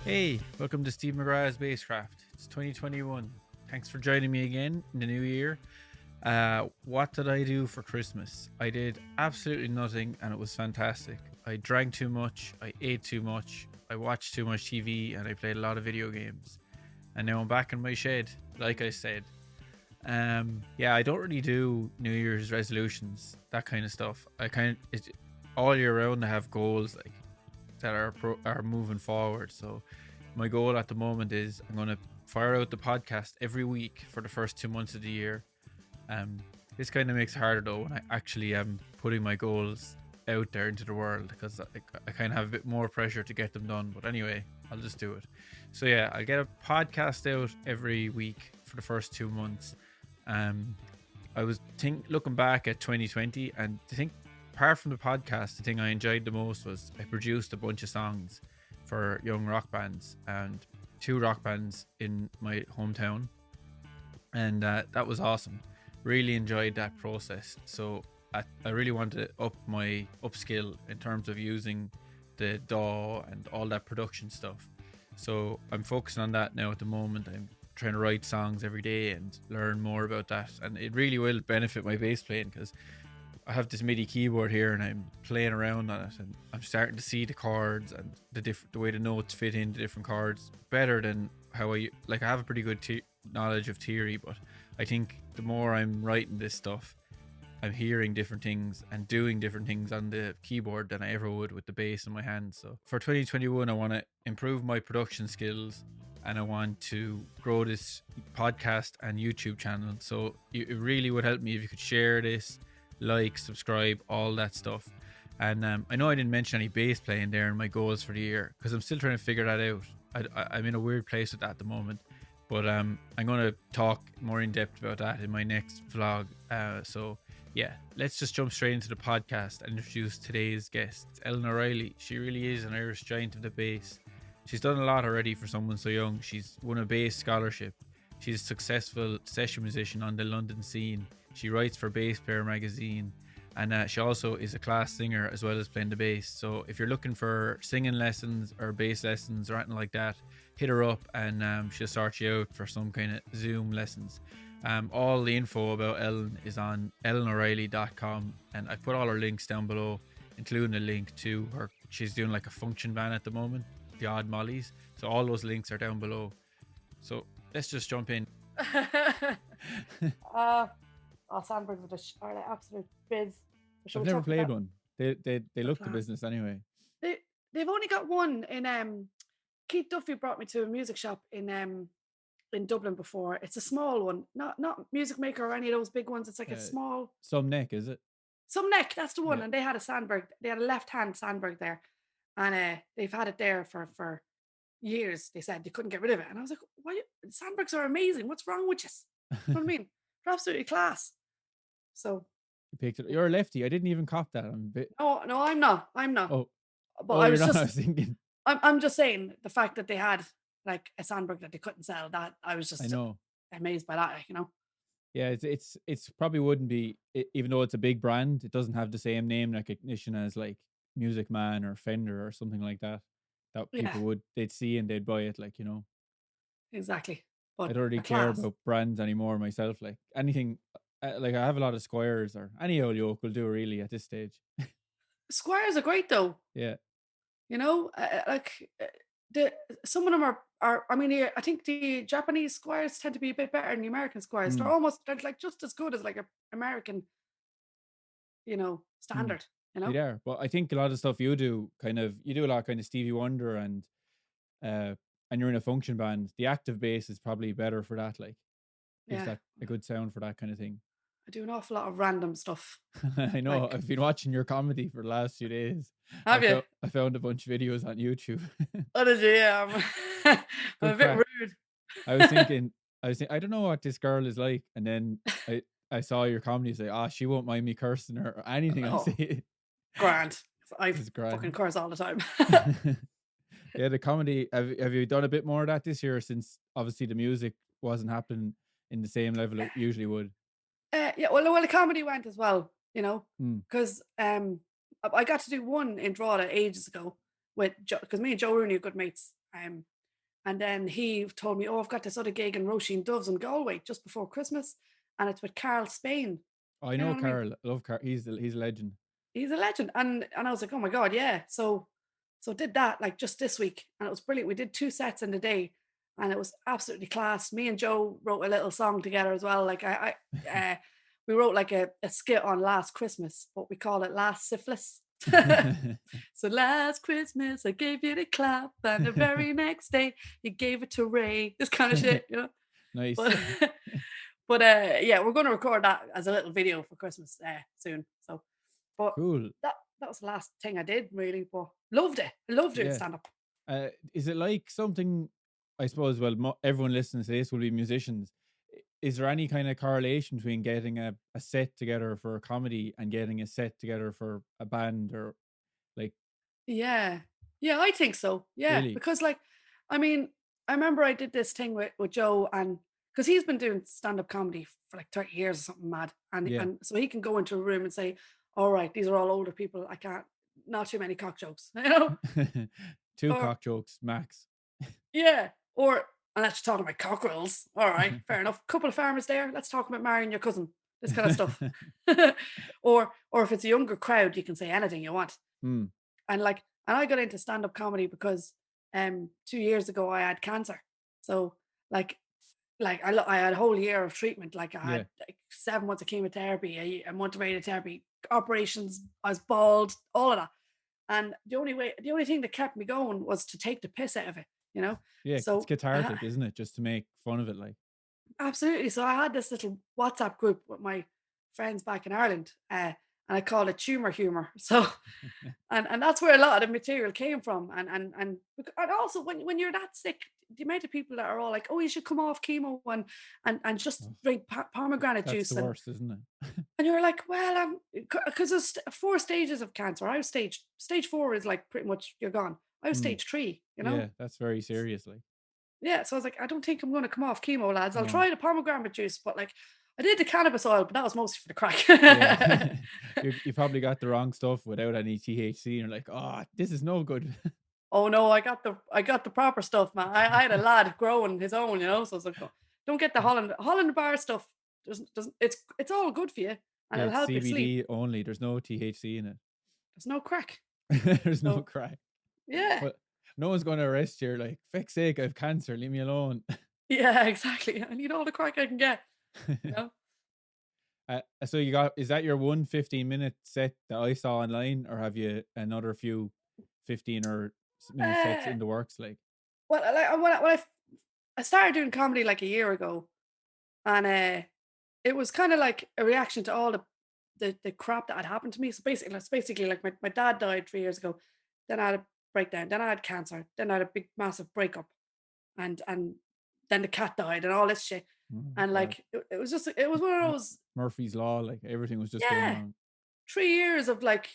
Hey, welcome to Steve McGrath's Basscraft. It's 2021. Thanks for joining me again in the new year. What did I do for Christmas? I did absolutely nothing and it was fantastic. I drank too much, I ate too much, I watched too much TV, and I played a lot of video games. And now I'm back in my shed, like I said. Yeah, I don't really do New Year's resolutions, that kind of stuff. All year round I have goals like that are moving forward. So my goal at the moment is I'm going to fire out the podcast every week for the first 2 months of the year. Um, this kind of makes it harder though when I actually am putting my goals out there into the world, because I kind of have a bit more pressure to get them done. But anyway, I'll just do it. So yeah, I'll get a podcast out every week for the first 2 months. I was looking back at 2020, and I think apart from the podcast, the thing I enjoyed the most was I produced a bunch of songs for young rock bands and two rock bands in my hometown, and that was awesome. Really enjoyed that process. So I really want to up my upskill in terms of using the DAW and all that production stuff. So I'm focusing on that now at the moment. I'm trying to write songs every day and learn more about that, and it really will benefit my bass playing, because I have this MIDI keyboard here and I'm playing around on it, and I'm starting to see the chords and the way the notes fit into different chords better than how I have a pretty good knowledge of theory. But I think the more I'm writing this stuff, I'm hearing different things and doing different things on the keyboard than I ever would with the bass in my hands. So for 2021, I want to improve my production skills, and I want to grow this podcast and YouTube channel. So it really would help me if you could share this, like, subscribe, all that stuff. And I know I didn't mention any bass playing there in my goals for the year, because I'm still trying to figure that out. I'm in a weird place with that at the moment, but I'm going to talk more in depth about that in my next vlog. So yeah, let's just jump straight into the podcast and introduce today's guest. It's Ellen O'Reilly. She really is an Irish giant of the bass. She's done a lot already for someone so young. She's won a bass scholarship. She's a successful session musician on the London scene. She writes for Bass Player magazine, and she also is a class singer as well as playing the bass. So if you're looking for singing lessons or bass lessons or anything like that, hit her up, and she'll sort you out for some kind of Zoom lessons. All the info about Ellen is on ellenoreilly.com, and I've put all her links down below, including a link to her. She's doing like a function band at the moment, the Odd Mollies. So all those links are down below. So let's just jump in. Sandberg are the absolute biz. I've never played one. They look the business anyway. They've only got one in Keith Duffy brought me to a music shop in Dublin before. It's a small one, not Music Maker or any of those big ones. It's like a small Some Neck, is it? Some Neck, that's the one. Yeah. And they had a Sandberg. They had a left-hand Sandberg there, and they've had it there for years. They said they couldn't get rid of it, and I was like, "Why? Sandbergs are amazing. What's wrong with you?" You know what I mean? They're absolutely class. So you picked it. You're a lefty. I didn't even cop that. No, I'm not. Oh, but I was thinking. I'm just saying the fact that they had like a Sandberg that they couldn't sell. That I was just amazed by that. Yeah, it's probably wouldn't be, even though it's a big brand, it doesn't have the same name recognition as like Musicman or Fender or something like that. That people they'd see and they'd buy it, Exactly. But I don't really care about brands anymore myself. Like anything, like I have a lot of Squires, or any old yoke will do really at this stage. Squires are great though. Yeah. Some of them are. I mean, I think the Japanese Squires tend to be a bit better than the American Squires. They're like just as good as like an American, standard. They are, but I think a lot of stuff you do a lot of kind of Stevie Wonder and you're in a function band. The active bass is probably better for that. Like, gives that a good sound for that kind of thing. I do an awful lot of random stuff. I know. I've been watching your comedy for the last few days. Have you? I found a bunch of videos on YouTube. Oh, did you? Yeah. I'm a bit rude. I was thinking, I don't know what this girl is like, and then I saw your comedy. Say, she won't mind me cursing her or anything I say. Grand. I fucking curse all the time. Yeah, the comedy. Have you done a bit more of that this year, since obviously the music wasn't happening in the same level it usually would? Yeah, well, the comedy went as well, because I got to do one in Drogheda ages ago because me and Joe Rooney are good mates, Um, and then he told me, "Oh, I've got this other gig in Roisin Doves in Galway just before Christmas, and it's with Carl Spain." I You know know what I mean? Carl. I love Carl. He's a legend. He's a legend. And I was like, "Oh my God, yeah." So did that like just this week, and it was brilliant. We did 2 sets in the day, and it was absolutely class. Me and Joe wrote a little song together as well. Like we wrote like a skit on Last Christmas, but we call it Last Syphilis. So last Christmas I gave you the clap, and the very next day you gave it to Ray. This kind of shit, you know. Nice. But but yeah, we're going to record that as a little video for Christmas soon. So, but Cool. that was the last thing I did really. But loved it. I loved doing Yeah. stand up. Is it like something? I suppose. Well, everyone listening to this will be musicians. Is there any kind of correlation between getting a set together for a comedy and getting a set together for a band, or like Yeah. Yeah, I think so. Yeah. really? Because like, I mean, I remember I did this thing with Joe, and because he's been doing stand-up comedy for like 30 years or something mad. And Yeah. and so he can go into a room and say, all right, these are all older people. I can't, not too many cock jokes, you know? Two Or cock jokes max. yeah. Or unless you're talking about cockerels. All right, fair enough. Couple of farmers there. Let's talk about marrying your cousin. This kind of stuff. Or if it's a younger crowd, you can say anything you want. Hmm. And like, and I got into stand-up comedy because 2 years ago I had cancer. So like I had a whole year of treatment. Like I Yeah. had like 7 months of chemotherapy, a month of radiotherapy, operations, I was bald, all of that. And the only thing that kept me going was to take the piss out of it, you know? Yeah. It's So cathartic, isn't it? Just to make fun of it, like. absolutely. So I had this little WhatsApp group with my friends back in Ireland, and I called it tumor humor. So, and that's where a lot of the material came from. And also when you're that sick, the amount of people that are all like, "Oh, you should come off chemo and just Oh, drink pomegranate that's juice," the worst, isn't it? and you're like, "Well, because there's 4 stages of cancer. I was stage 4 is like pretty much you're gone. I was Hmm. stage 3, you know." Yeah, that's very serious, like. Yeah, so I was like, I don't think I'm going to come off chemo, lads. I'll No. try the pomegranate juice, but like, I did the cannabis oil, but that was mostly for the Yeah. crack. You probably got the wrong stuff without any THC, and you're like, oh, this is no good. Oh no, I got the proper stuff, man. I had a lad growing his own, you know. So I was like, "Oh, don't get the Holland bar stuff. Doesn't it's all good for you and Yeah, it'll it's help you sleep. CBD only. There's no THC in it. There's no crack. There's no So crack. yeah, Well, no one's going to arrest you. Like, feck's sake, I have cancer. Leave me alone. yeah, exactly. I need all the crack I can get, you know. So is that your one 15-minute set that I saw online, or have you another few 15 or minute sets Uh, in the works? Like, well, like I started doing comedy like a year ago, and it was kind of like a reaction to all the crap that had happened to me. So basically like my dad died 3 years ago. Then I had a breakdown. Then I had cancer. Then I had a big massive breakup. And then the cat died and all this shit. oh my And God, like it was one of those, Murphy's Law, like everything was just going yeah, wrong. 3 years of like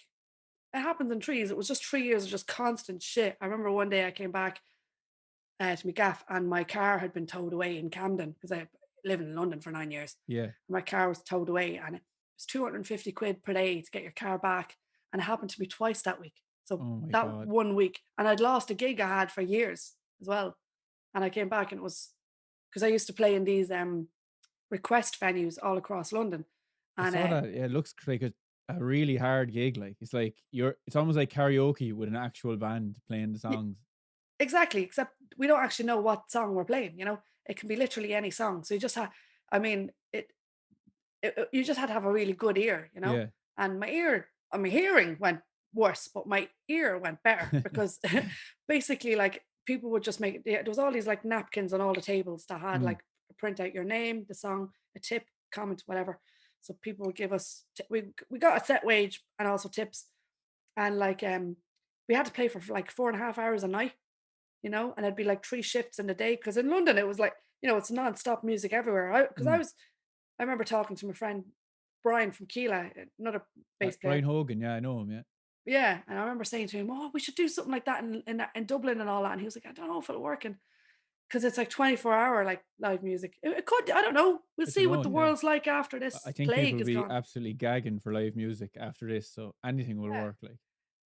it happens in trees. It was just 3 years of just constant shit. I remember one day I came back to McGrath and my car had been towed away in Camden because I lived in London for 9 years. Yeah. My car was towed away and it was 250 quid per day to get your car back. And it happened to me twice that week. So Oh my that God. 1 week, and I'd lost a gig I had for years as well. And I came back and it was because I used to play in these request venues all across London. I And saw that. Yeah, it looks like a really hard gig. Like, it's like it's almost like karaoke with an actual band playing the y- songs. exactly, except we don't actually know what song we're playing, you know? It can be literally any song. So you just have, I mean, you just had to have a really good ear, you know? Yeah. And my hearing went worse, but my ear went better because basically, like, people would just there was all these like napkins on all the tables that had Mm. like print out your name, the song, a tip, comment, whatever. So people would give us, we got a set wage and also tips. And like, we had to play for like 4.5 hours a night, you know, and it'd be like 3 shifts in the day. Cause in London, it was like, you know, it's non-stop music everywhere. Cause Mm. I remember talking to my friend Brian from Keela, another bass Brian player. Hogan. Yeah, I know him. Yeah. Yeah, and I remember saying to him, "Oh, we should do something like that in Dublin and all that." And he was like, "I don't know if it'll work, and because it's like 24-hour like live music. It could. I don't know. We'll I see don't what know. the Yeah. world's like after I this think people plague will is be gone." absolutely gagging for live music after this, so anything will Yeah, work. Like,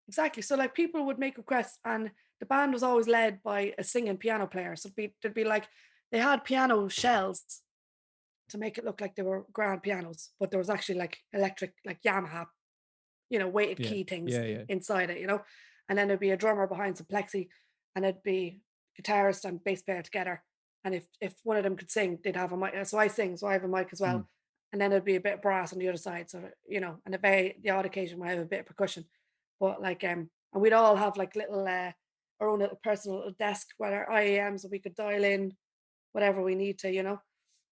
exactly. So like people would make requests, and the band was always led by a singing piano player. So there'd be like they had piano shells to make it look like they were grand pianos, but there was actually like electric, like Yamaha, weighted Yeah, key things yeah, yeah. inside it. And then there'd be a drummer behind some plexi, and it'd be guitarist and bass player together. And if one of them could sing, they'd have a mic. So I sing, so I have a mic as Mm. well. And then there'd be a bit of brass on the other side. So, and the odd occasion where I have a bit of percussion. But like and we'd all have like little our own little personal little desk where our IAMs, so we could dial in whatever we need to.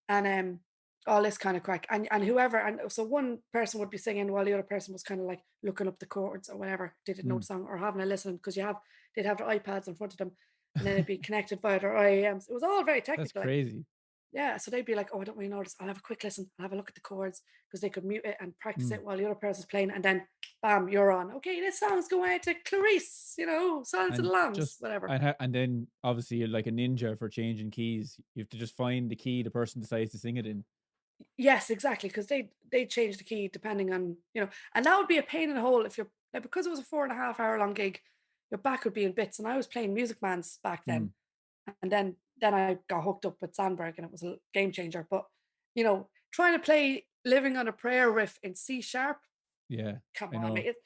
And all this kind of crack. And whoever, and so one person would be singing while the other person was kind of like looking up the chords or whatever, they didn't know Mm. the song, or having a listen, because they'd have their iPads in front of them, and then it'd be connected via their IAMs. It was all very That's technical, like, crazy. yeah. So they'd be like, "Oh, I don't really know this. I'll have a quick listen. I'll have a look at the chords," because they could mute it and practice Mm. it while the other person's playing, and then, bam, you're on. Okay, this song's going out to Clarice. Silence of the And Lambs, just whatever. and then obviously you're like a ninja for changing keys. You have to just find the key the person decides to sing it in. Yes, exactly, because they change the key depending on, and that would be a pain in the hole if you're like, because it was a 4.5 hour long gig, your back would be in bits. And I was playing Musicman's back then, Mm. and then I got hooked up with Sandberg, and it was a game changer. But trying to play "Living on a Prayer" riff in C sharp, Yeah, come I on, know. mate,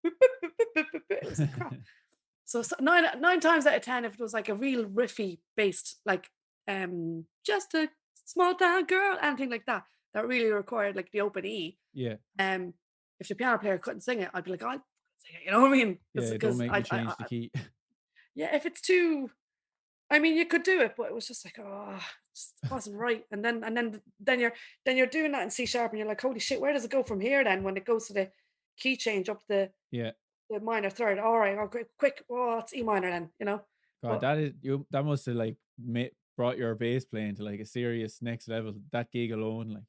it was like crap. So nine times out of ten, if it was like a real riffy based, like just a small town girl, anything like that, that really required like the open E. Yeah, Um, if the piano player couldn't sing it, I'd be like, I'll sing it. You know what I mean? yeah. Don't Because make me change the key. yeah, if it's too, I mean, you could do it, but it was just like, oh, it just wasn't right. And then you're doing that in C sharp, and you're like, holy shit, where does it go from here? Then when it goes to the key change up Yeah. the minor third, all right, oh, quick, quick, oh, it's E minor then. God, But that is you. That must have like brought your bass playing to like a serious next level. That gig alone, like.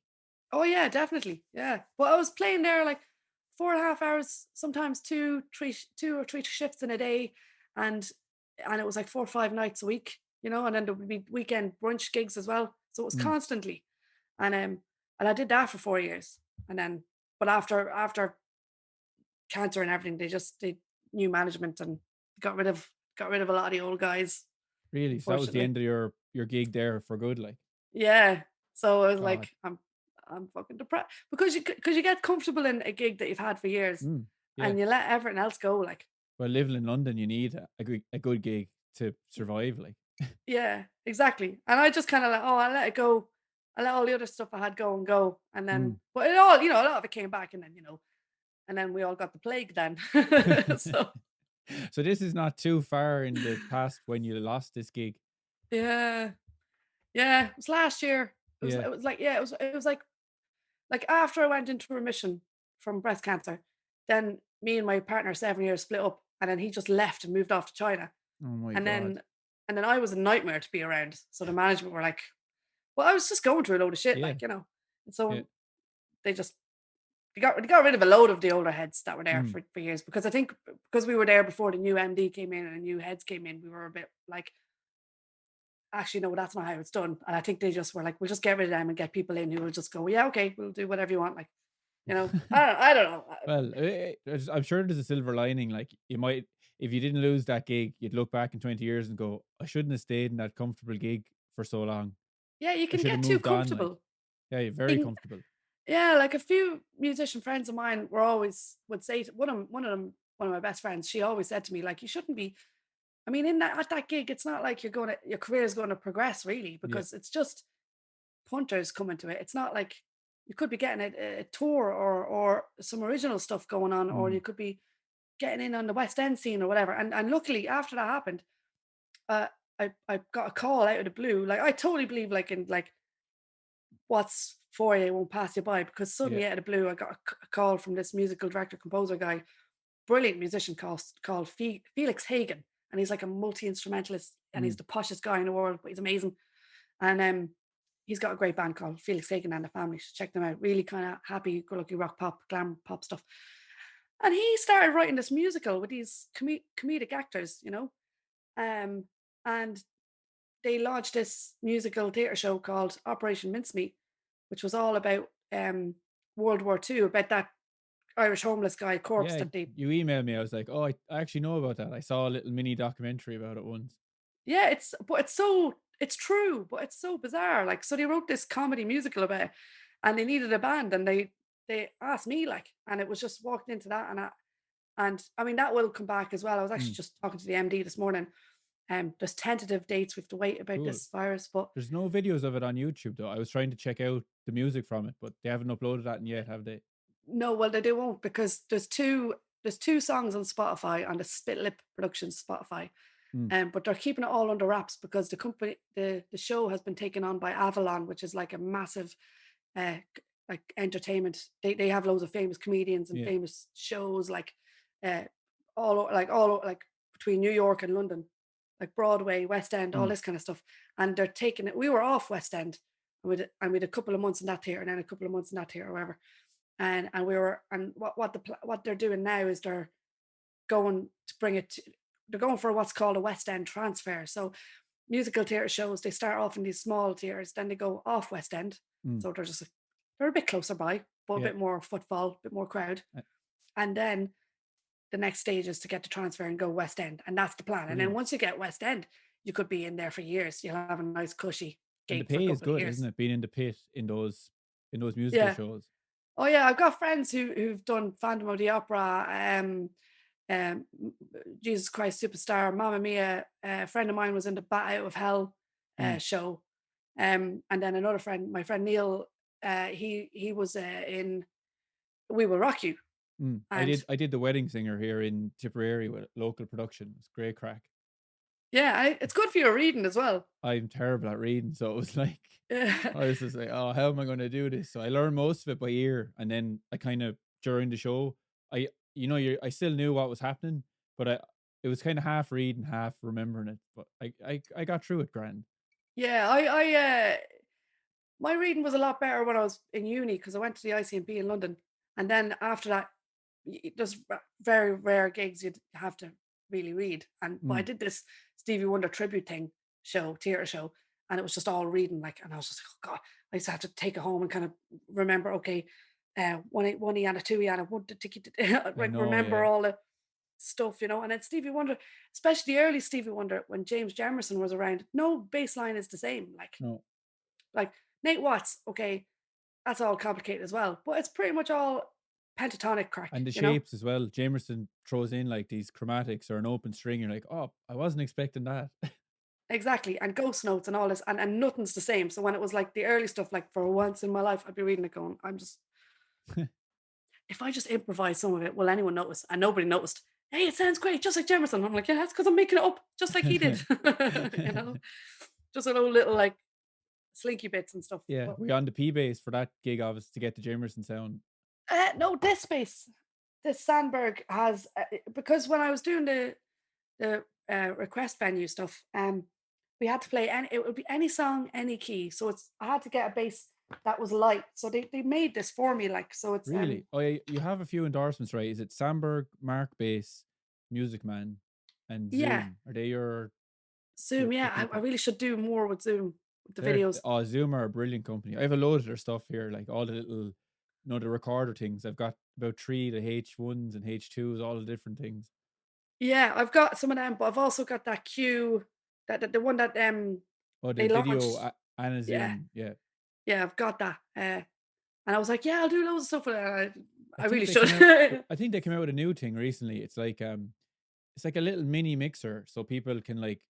oh yeah, definitely, yeah. But I was playing there like 4.5 hours, sometimes two or three shifts in a day, and it was like 4 or 5 nights a week, and then there would be weekend brunch gigs as well. So it was Mm. constantly, and I did that for 4 years, and then but after cancer and everything, they new management and got rid of a lot of the old guys, Really? So that was the unfortunately. end of your gig there for good, like. Yeah. So I was God. like, I'm fucking depressed, because you get comfortable in a gig that you've had for years, Mm. Yeah. and you let everything else go. Like, Well, living in London, you need a good gig to survive, like. yeah, exactly. And I just kind of like, oh, I let it go. I let all the other stuff I had go and go, and then, Mm. but it all, a lot of it came back, and then, and then we all got the plague then. So So this is not too far in the past when you lost this gig. yeah, yeah, it was last year. Yeah. It was like, yeah, it was like after I went into remission from breast cancer, then me and my partner 7 years split up, and then he just left and moved off to China. Oh my And God. then I was a nightmare to be around. So the management were like, well, I was just going through a load of shit, Yeah. And Yeah. so they just they got rid of a load of the older heads that were there Mm. for years, because I think because we were there before the new MD came in and the new heads came in, we were a bit like, actually, no, that's not how it's done. And I think they just were like, we'll just get rid of them and get people in who will just go, yeah, okay, we'll do whatever you want. Like, I don't know. Well, I'm sure there's a silver lining. Like you might, if you didn't lose that gig, you'd look back in 20 years and go, I shouldn't have stayed in that comfortable gig for so long. Yeah, you I can should have get too moved on. Like, comfortable. yeah, you're very In, comfortable. yeah, like a few musician friends of mine would say one of my best friends, she always said to me, like, you shouldn't be. I mean, in that at that gig, it's not like your career is going to progress really, Yeah. because it's just punters coming to it. It's not like you could be getting a tour or some original stuff going on, or Mm. you could be getting in on the West End scene or whatever. And luckily, after that happened, uh, I got a call out of the blue. Like, I totally believe, like, in like, what's for you won't pass you by, because Yeah. suddenly out of the blue, I got a call from this musical director composer guy, brilliant musician called Felix Hagen, and he's like a multi instrumentalist, and he's Mm. the poshest guy in the world, but he's amazing. And he's got a great band called Felix Hagen and the Family. So check them out. Really kind of happy, go lucky rock pop, glam pop stuff. And he started writing this musical with these comedic actors, um, and they launched this musical theatre show called Operation Mincemeat, which was all about World War II, about that Irish homeless guy corpse Yeah, that they. you emailed me. I was like, oh, I actually know about that. I saw a little mini documentary about it once. Yeah, it's true, but it's so bizarre. Like, so they wrote this comedy musical about it, and they needed a band, and they asked me like, and it was just walked into that, and I mean that will come back as well. I was actually Mm, just talking to the MD this morning. There's tentative dates. We have to wait about cool. this virus, but There's no videos of it on YouTube though. I was trying to check out the music from it, but they haven't uploaded that yet, have they? no, well they won't because there's two songs on Spotify on the Spit Lip Productions Spotify. Mm, But they're keeping it all under wraps because the show has been taken on by Avalon, which is like a massive like entertainment. They have loads of famous comedians and yeah. famous shows uh like between New York and London, like Broadway, West End, all Mm, this kind of stuff. And they're taking it. We were off West End, and we had a couple of months in that theater, and then a couple of months in that theater, or whatever. And we were and what they're doing now is they're going to bring it. They're going for what's called a West End transfer. So musical theatre shows, they start off in these small theatres, then they go off West End. mm, So they're a bit closer by, but a yeah. bit more footfall, a bit more crowd. uh, And then the next stage is to get the transfer and go West End. And that's the plan. And then Brilliant. once you get West End, you could be in there for years. You'll have a nice cushy And the gig for a pay is couple of good, isn't years. it? Being in the pit in those musical Yeah. shows. Oh yeah, I've got friends who've done Phantom of the Opera, um, Jesus Christ Superstar, Mamma Mia. A friend of mine was in the Bat Out of Hell Mm, show, and then another friend, my friend Neil, he was in We Will Rock You, mm. and I did the wedding singer here in Tipperary with local production. It's great crack. yeah, it's good for your reading as well. I'm terrible at reading, so it was like Yeah, I was just like, oh, how am I going to do this? So I learned most of it by ear, and then I kind of during the show, I I still knew what was happening, but it was kind of half reading, half remembering it. But I got through it grand. yeah. My reading was a lot better when I was in uni because I went to the ICMP in London, and then after that, there's very rare gigs you'd have to really read. And but I Mm, did this Stevie Wonder tribute theater show, and it was just all reading. Like, and I was just like, oh God, I used to have to take it home and kind of remember. Okay, one Iana, two Iana, one ticket, I like know, remember yeah. all the stuff, And then Stevie Wonder, especially the early Stevie Wonder, when James Jamerson was around, no bass line is the same. No, Like Nate Watts, okay, that's all complicated as well, but it's pretty much all pentatonic and the crack. shapes as well. Jamerson throws in like these chromatics or an open string. You're like, oh, I wasn't expecting that. Exactly. And ghost notes and all this, and nothing's the same. So when it was like the early stuff, like for once in my life, I'd be reading it going, if I just improvise some of it, will anyone notice? And nobody noticed. Hey, it sounds great, just like Jamerson. I'm like, yeah, that's because I'm making it up, just like he did. you know, just little like slinky bits and stuff. Yeah, But we on the P bass for that gig, obviously, to get the Jamerson sound. no, this space, this Sandberg has because when I was doing the request venue stuff, we had to play any. It would be any song, any key. So I had to get a bass that was light. So they made this for me, like so. It's Really? Oh, yeah, you have a few endorsements, right? Is it Sandberg, Mark Bass, Musicman, and yeah, Zoom? Are they Zoom. the Yeah, I people? really should do more with Zoom with the They're videos. Zoom are a brilliant company. I have a load of their stuff here, like all the little, the recorder things. I've got about three, the H1s and H2s, all the different things. Yeah, I've got some of them, but I've also got that Q, the one that Oh, they the video launched. and a Yeah, Zoom. Yeah, yeah, I've got that. And I was like, yeah, I'll do loads of stuff with it. I I think really they should. came out. I think they came out with a new thing recently. It's like a little mini mixer, so people can like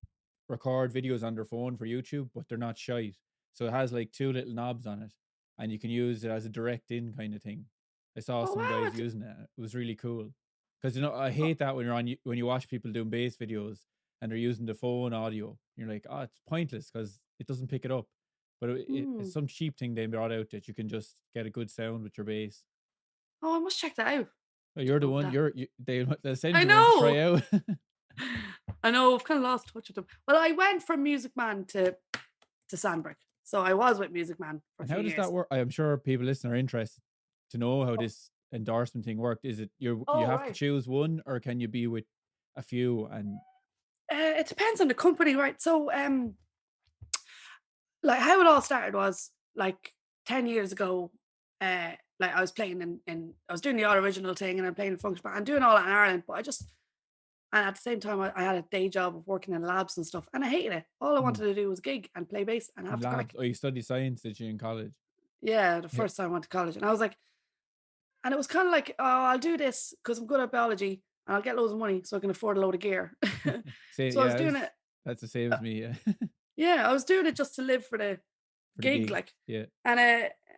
record videos on their phone for YouTube, but they're not shite. So it has like two little knobs on it, and you can use it as a direct in kind of thing. I saw Oh some wow! guys using it. It was really cool because I Oh, hate that when when you watch people doing bass videos and they're using the phone audio. You're like, oh, it's pointless because it doesn't pick it up. But it's mm. some cheap thing they brought out that you can just get a good sound with your bass. Oh, I must check that out. Oh, you're the Note one. that. They'll send I you one to try know. out. I know. I've kind of lost touch with them. Well, I went from Music Man to Sandberg, so I was with Music Man for a And few how does that years. work? I am sure people listening are interested to know how this endorsement thing worked. Is it you Oh have to right. choose one, or can you be with a few? And It depends on the company, right? So, like how it all started was like 10 years ago. like I was playing in I was doing the all original thing and I'm playing in function band and doing all that in Ireland, but I just and at the same time I had a day job of working in labs and stuff and I hated it. All I Mm. wanted to do was gig and play bass and have In the crack. labs. Oh, you studied science, did you, in college? Yeah, the Yeah. first time I went to college and I was like, and it was kind of like, oh, I'll do this because I'm good at biology and I'll get loads of money so I can afford a load of gear. Say, So I was yeah, doing it. that's the same uh, as me. Yeah. Yeah, I was doing it just to live for the For the gig, gig. like, Yeah. and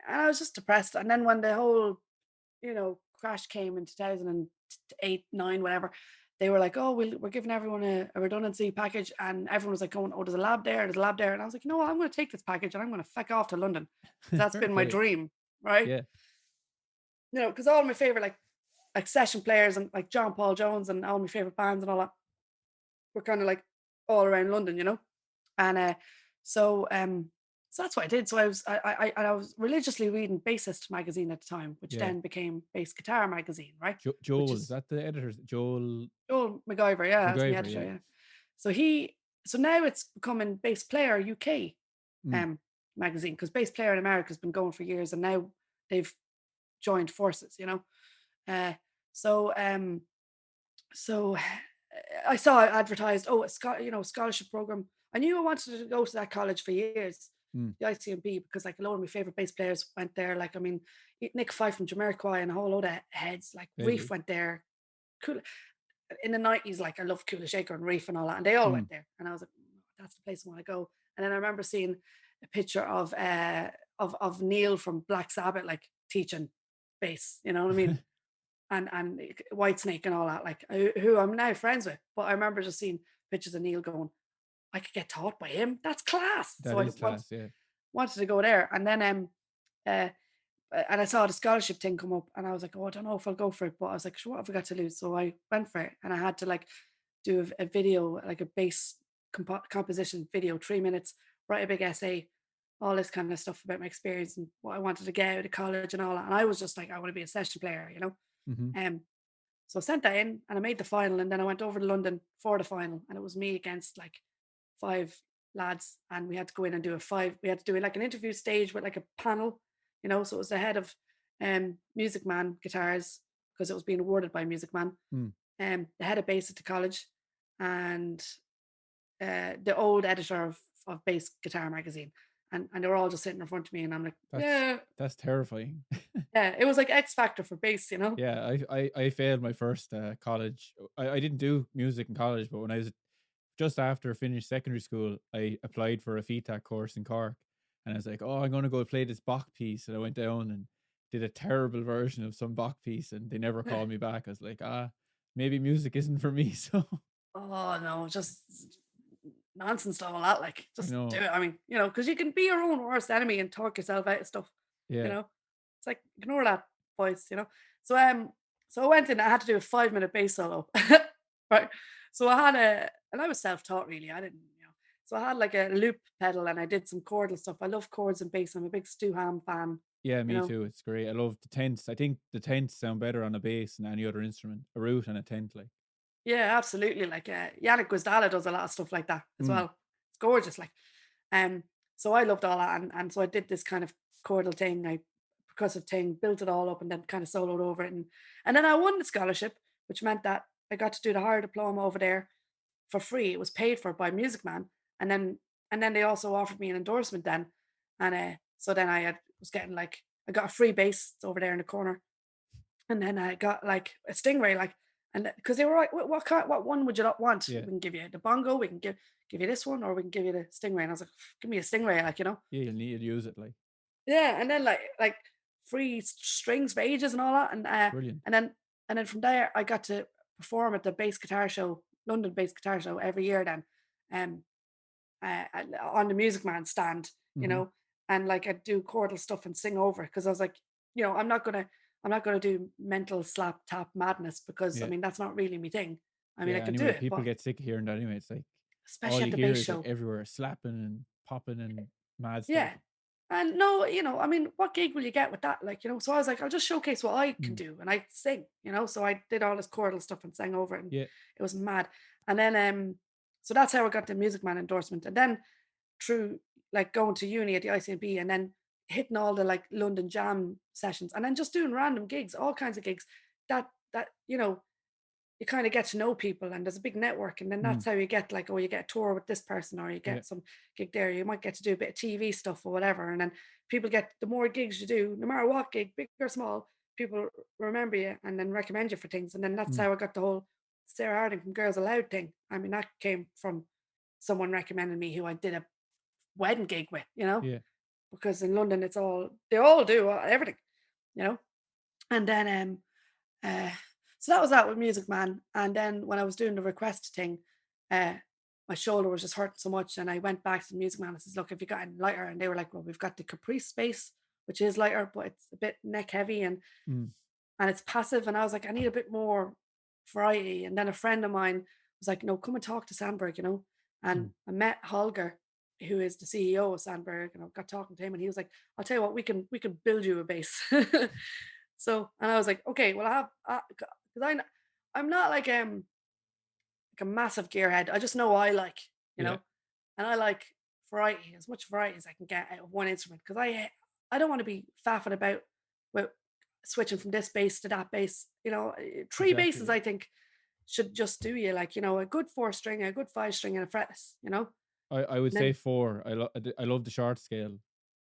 I was just depressed. And then when the whole, crash came in 2008, 9, whatever, they were like, "Oh, we're giving everyone a redundancy package," and everyone was like, "Going, oh, there's a lab there, there's a lab there," and I was like, "You know what? I'm going to take this package and I'm going to feck off to London because that's Fair been my play. dream, right? Yeah. Because all my favorite like session players and like John Paul Jones and all my favorite bands and all that were kind of like all around London. And so so that's what I did. So I was religiously reading Bassist magazine at the time, which Yeah. then became Bass Guitar magazine, right? Which Joel, is is that the editor? Joel Joel McGyver, yeah, that's my McGrath's, editor, yeah. yeah. So so now it's becoming Bass Player UK Mm. magazine because Bass Player in America has been going for years, and now they've joined forces. Uh, so so I saw it advertised, oh, scholarship program. I knew I wanted to go to that college for years, Mm. the ICMP, because like a lot of my favorite bass players went there. Like, I mean, Nick Fife from Jamiroquai and a whole load of heads. Like Reef Deadly. went there. Cool. In the 90s, like I loved Kula Shaker and Reef and all that, and they all Mm. went there. And I was like, that's the place I want to go. And then I remember seeing a picture of Neil from Black Sabbath, like teaching bass. You know what I mean? And Whitesnake and all that, like who I'm now friends with. But I remember just seeing pictures of Neil going, I could get taught by him. That's class. That So I is class, yeah. wanted to go there. And then uh, and I saw the scholarship thing come up and I was like, oh, I don't know if I'll go for it. But I was like, sure, what have I got to lose? So I went for it and I had to like do a video, like a bass composition video, 3 minutes, write a big essay, all this kind of stuff about my experience and what I wanted to get out of college and all that. And I was just like, I want to be a session player. Mm-hmm. So I sent that in and I made the final. And then I went over to London for the final. And it was me against like 5 lads. And we had to go in and we had to do like an interview stage with like a panel. So it was the head of Musicman guitars because it was being awarded by Musicman, Mm. the head of bass at the college, and the old editor of Bass Guitar magazine. And they were all just sitting in front of me. And I'm like, yeah, That's terrifying. yeah. It was like X Factor for bass. Yeah, I failed my first college. I didn't do music in college, but when I was just after finished secondary school, I applied for a FETAC course in Cork, and I was like, "Oh, I'm going to go play this Bach piece," and I went down and did a terrible version of some Bach piece, and they never called me back. I was like, maybe music isn't for me. So Oh no, just nonsense all that. Like, I just do know, it. I mean, because you can be your own worst enemy and talk yourself out of stuff. You yeah, know, it's like ignore that voice. So I went in. I had to do a 5 minute bass solo, right? So I had and I was self taught really. I didn't. So I had like a loop pedal and I did some chordal stuff. I love chords and bass. I'm a big Stu Ham fan. yeah, You me know, too. It's great. I love the tenths. I think the tenths sound better on a bass than any other instrument. A root and a tenth, like. yeah, absolutely. Like Yannick Gwizdala does a lot of stuff like that as Mm. well. It's gorgeous. Like, so I loved all that, and so I did this kind of chordal thing, percussive thing, built it all up, and then kind of soloed over it, and then I won the scholarship, which meant that I got to do the higher diploma over there for free. It was paid for by Music Man, and then they also offered me an endorsement then, and so then was getting like I got a free bass over there in the corner, and then I got like a Stingray, like, and because they were like, what one would you not want? Yeah, We can give you the bongo, we can give you this one, or we can give you the Stingray. And I was like, give me a Stingray, like. yeah, you'll need to use it, like. Yeah, and then like free strings for ages and all that, Brilliant. and then from there I got to perform at the bass guitar show, London Bass Guitar Show every year. Then, um, on the Music Man stand, you Mm-hmm. know, and like I'd do chordal stuff and sing over because I was like, I'm not gonna do mental slap tap madness because I Yeah. mean that's not really my thing. I mean I Yeah, could do anyway, it, people but get sick of hearing that anyway. It's like all especially at you the hear bass is like show, everywhere slapping and popping and mad stuff. yeah. And no, I mean, what gig will you get with that? Like, so I was like, I'll just showcase what I can Mm. do, and I sing. So I did all this chordal stuff and sang over it, and Yeah. it was mad. And then, so that's how I got the Music Man endorsement. And then through like going to uni at the ICMP, and then hitting all the like London Jam sessions, and then just doing random gigs, all kinds of gigs that you kind of get to know people, and there's a big network, and then Mm. that's how you get like, oh, you get a tour with this person, or you Yeah. get some gig there. You might get to do a bit of TV stuff or whatever, and then people get, the more gigs you do, no matter what gig, big or small, people remember you and then recommend you for things, and then that's Mm. how I got the whole Sarah Harding from Girls Aloud thing. I mean, that came from someone recommending me who I did a wedding gig with, Yeah. because in London it's all, they all do everything, you know. And then uh, so that was that with Music Man. And then when I was doing the request thing, uh, my shoulder was just hurting so much. And I went back to the Music Man and says, look, have you got any lighter? And they were like, well, we've got the Caprice Bass, which is lighter, but it's a bit neck heavy Mm. and it's passive. And I was like, I need a bit more variety. And then a friend of mine was like, no, come and talk to Sandberg, And Mm. I met Holger, who is the CEO of Sandberg, and I got talking to him, and he was like, I'll tell you what, we can build you a bass. So, and I was like, okay, well, I have, because I'm not like a massive gearhead. I just know I like, you Yeah. know, and I like variety, as much variety as I can get out of one instrument, because I don't want to be faffing about with switching from this bass to that bass. Three Exactly. basses Yeah. I think should just do you, like, a good 4 string, a good 5 string, and a fretless. I would And say then, 4. I love the short scale.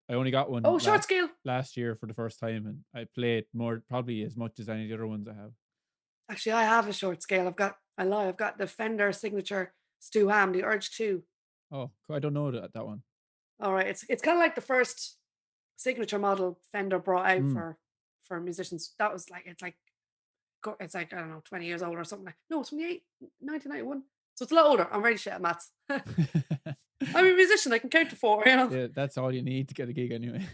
I only got one oh, short scale. last year for the first time, and I play it more probably as much as any of the other ones I have. Actually, I have a short scale. I've got the Fender Signature Stu Ham, the Urge 2. Oh, I don't know that one. All right, it's kind of like the first signature model Fender brought out Mm. for musicians. That was like, it's like, I don't know, 20 years old or something. No, it's from 1991. So it's a lot older. I'm very shit at maths. I'm a musician. I can count to four. Yeah, that's all you need to get a gig anyway.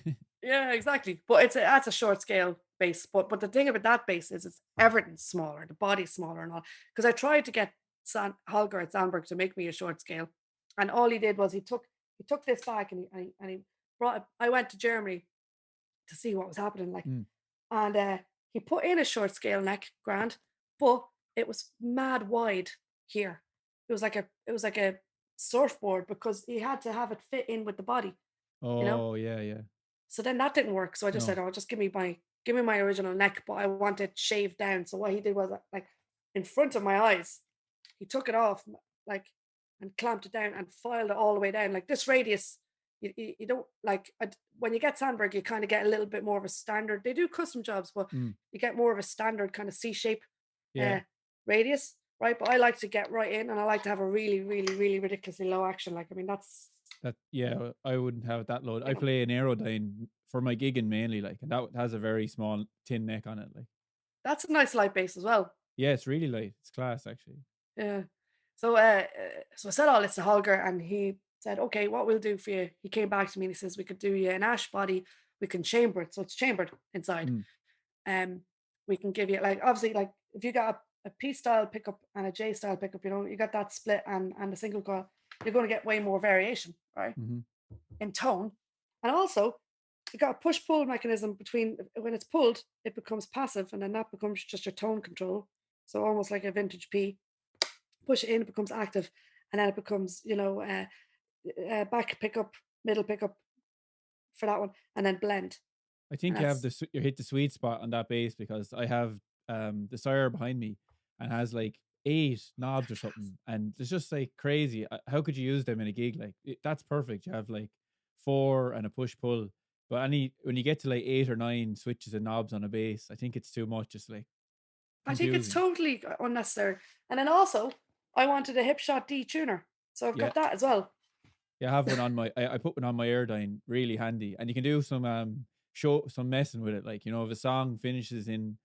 Yeah, exactly. But that's a short scale bass. But the thing about that bass is it's everything's smaller. The body's smaller and all. Because I tried to get Holger at Sandberg to make me a short scale, and all he did was he took this back, and he brought it. I went to Germany to see what was happening, like, Mm. and he put in a short scale neck, grand, but it was mad wide here. It was like a surfboard, because he had to have it fit in with the body, you know. Oh, yeah, yeah. So then that didn't work. So I just said, No. "Oh, just give me my original neck, but I want it shaved down." So what he did was, like, in front of my eyes, he took it off, like, and clamped it down and filed it all the way down. Like, this radius, you don't like, when you get Sandberg, you kind of get a little bit more of a standard. They do custom jobs, but Mm. you get more of a standard kind of C shape Yeah. uh, radius, right? But I like to get right in, and I like to have a really, really, really ridiculously low action. Like, I mean, I wouldn't have that load. you I know, play an Aerodyne for my gigging mainly, like, and that has a very small tin neck on it, like. that's a nice light base as well. Yeah, it's really light. It's class actually. Yeah. So I said all this to Holger, and he said, "Okay, what we'll do for you." He came back to me and he says, "We could do you an ash body. We can chamber it, so it's chambered inside. Mm. Um, we can give you, like, obviously, like, if you got a P style pickup and a J style pickup, you got that split and a single coil, you're going to get way more variation, right, Mm-hmm. in tone, and also you got a push pull mechanism between, when it's pulled, it becomes passive, and then that becomes just your tone control. So almost like a vintage P. Push it in, it becomes active, and then it becomes, back pickup, middle pickup for that one, and then blend. I And think you have that's you hit the sweet spot on that bass because I have the Sire behind me and has like 8 knobs or something, and it's just like crazy. How could you use them in a gig? Like that's perfect. You have like 4 and a push pull, but when you get to like 8 or 9 switches and knobs on a bass, I think it's too much. It's like I think it's confusing. totally unnecessary. And then also, I wanted a hip shot D tuner, so I've Yeah, got that as well. yeah. I have one on my. I put one on my Airdyne, really handy, and you can do some show some messing with it. Like if a song finishes in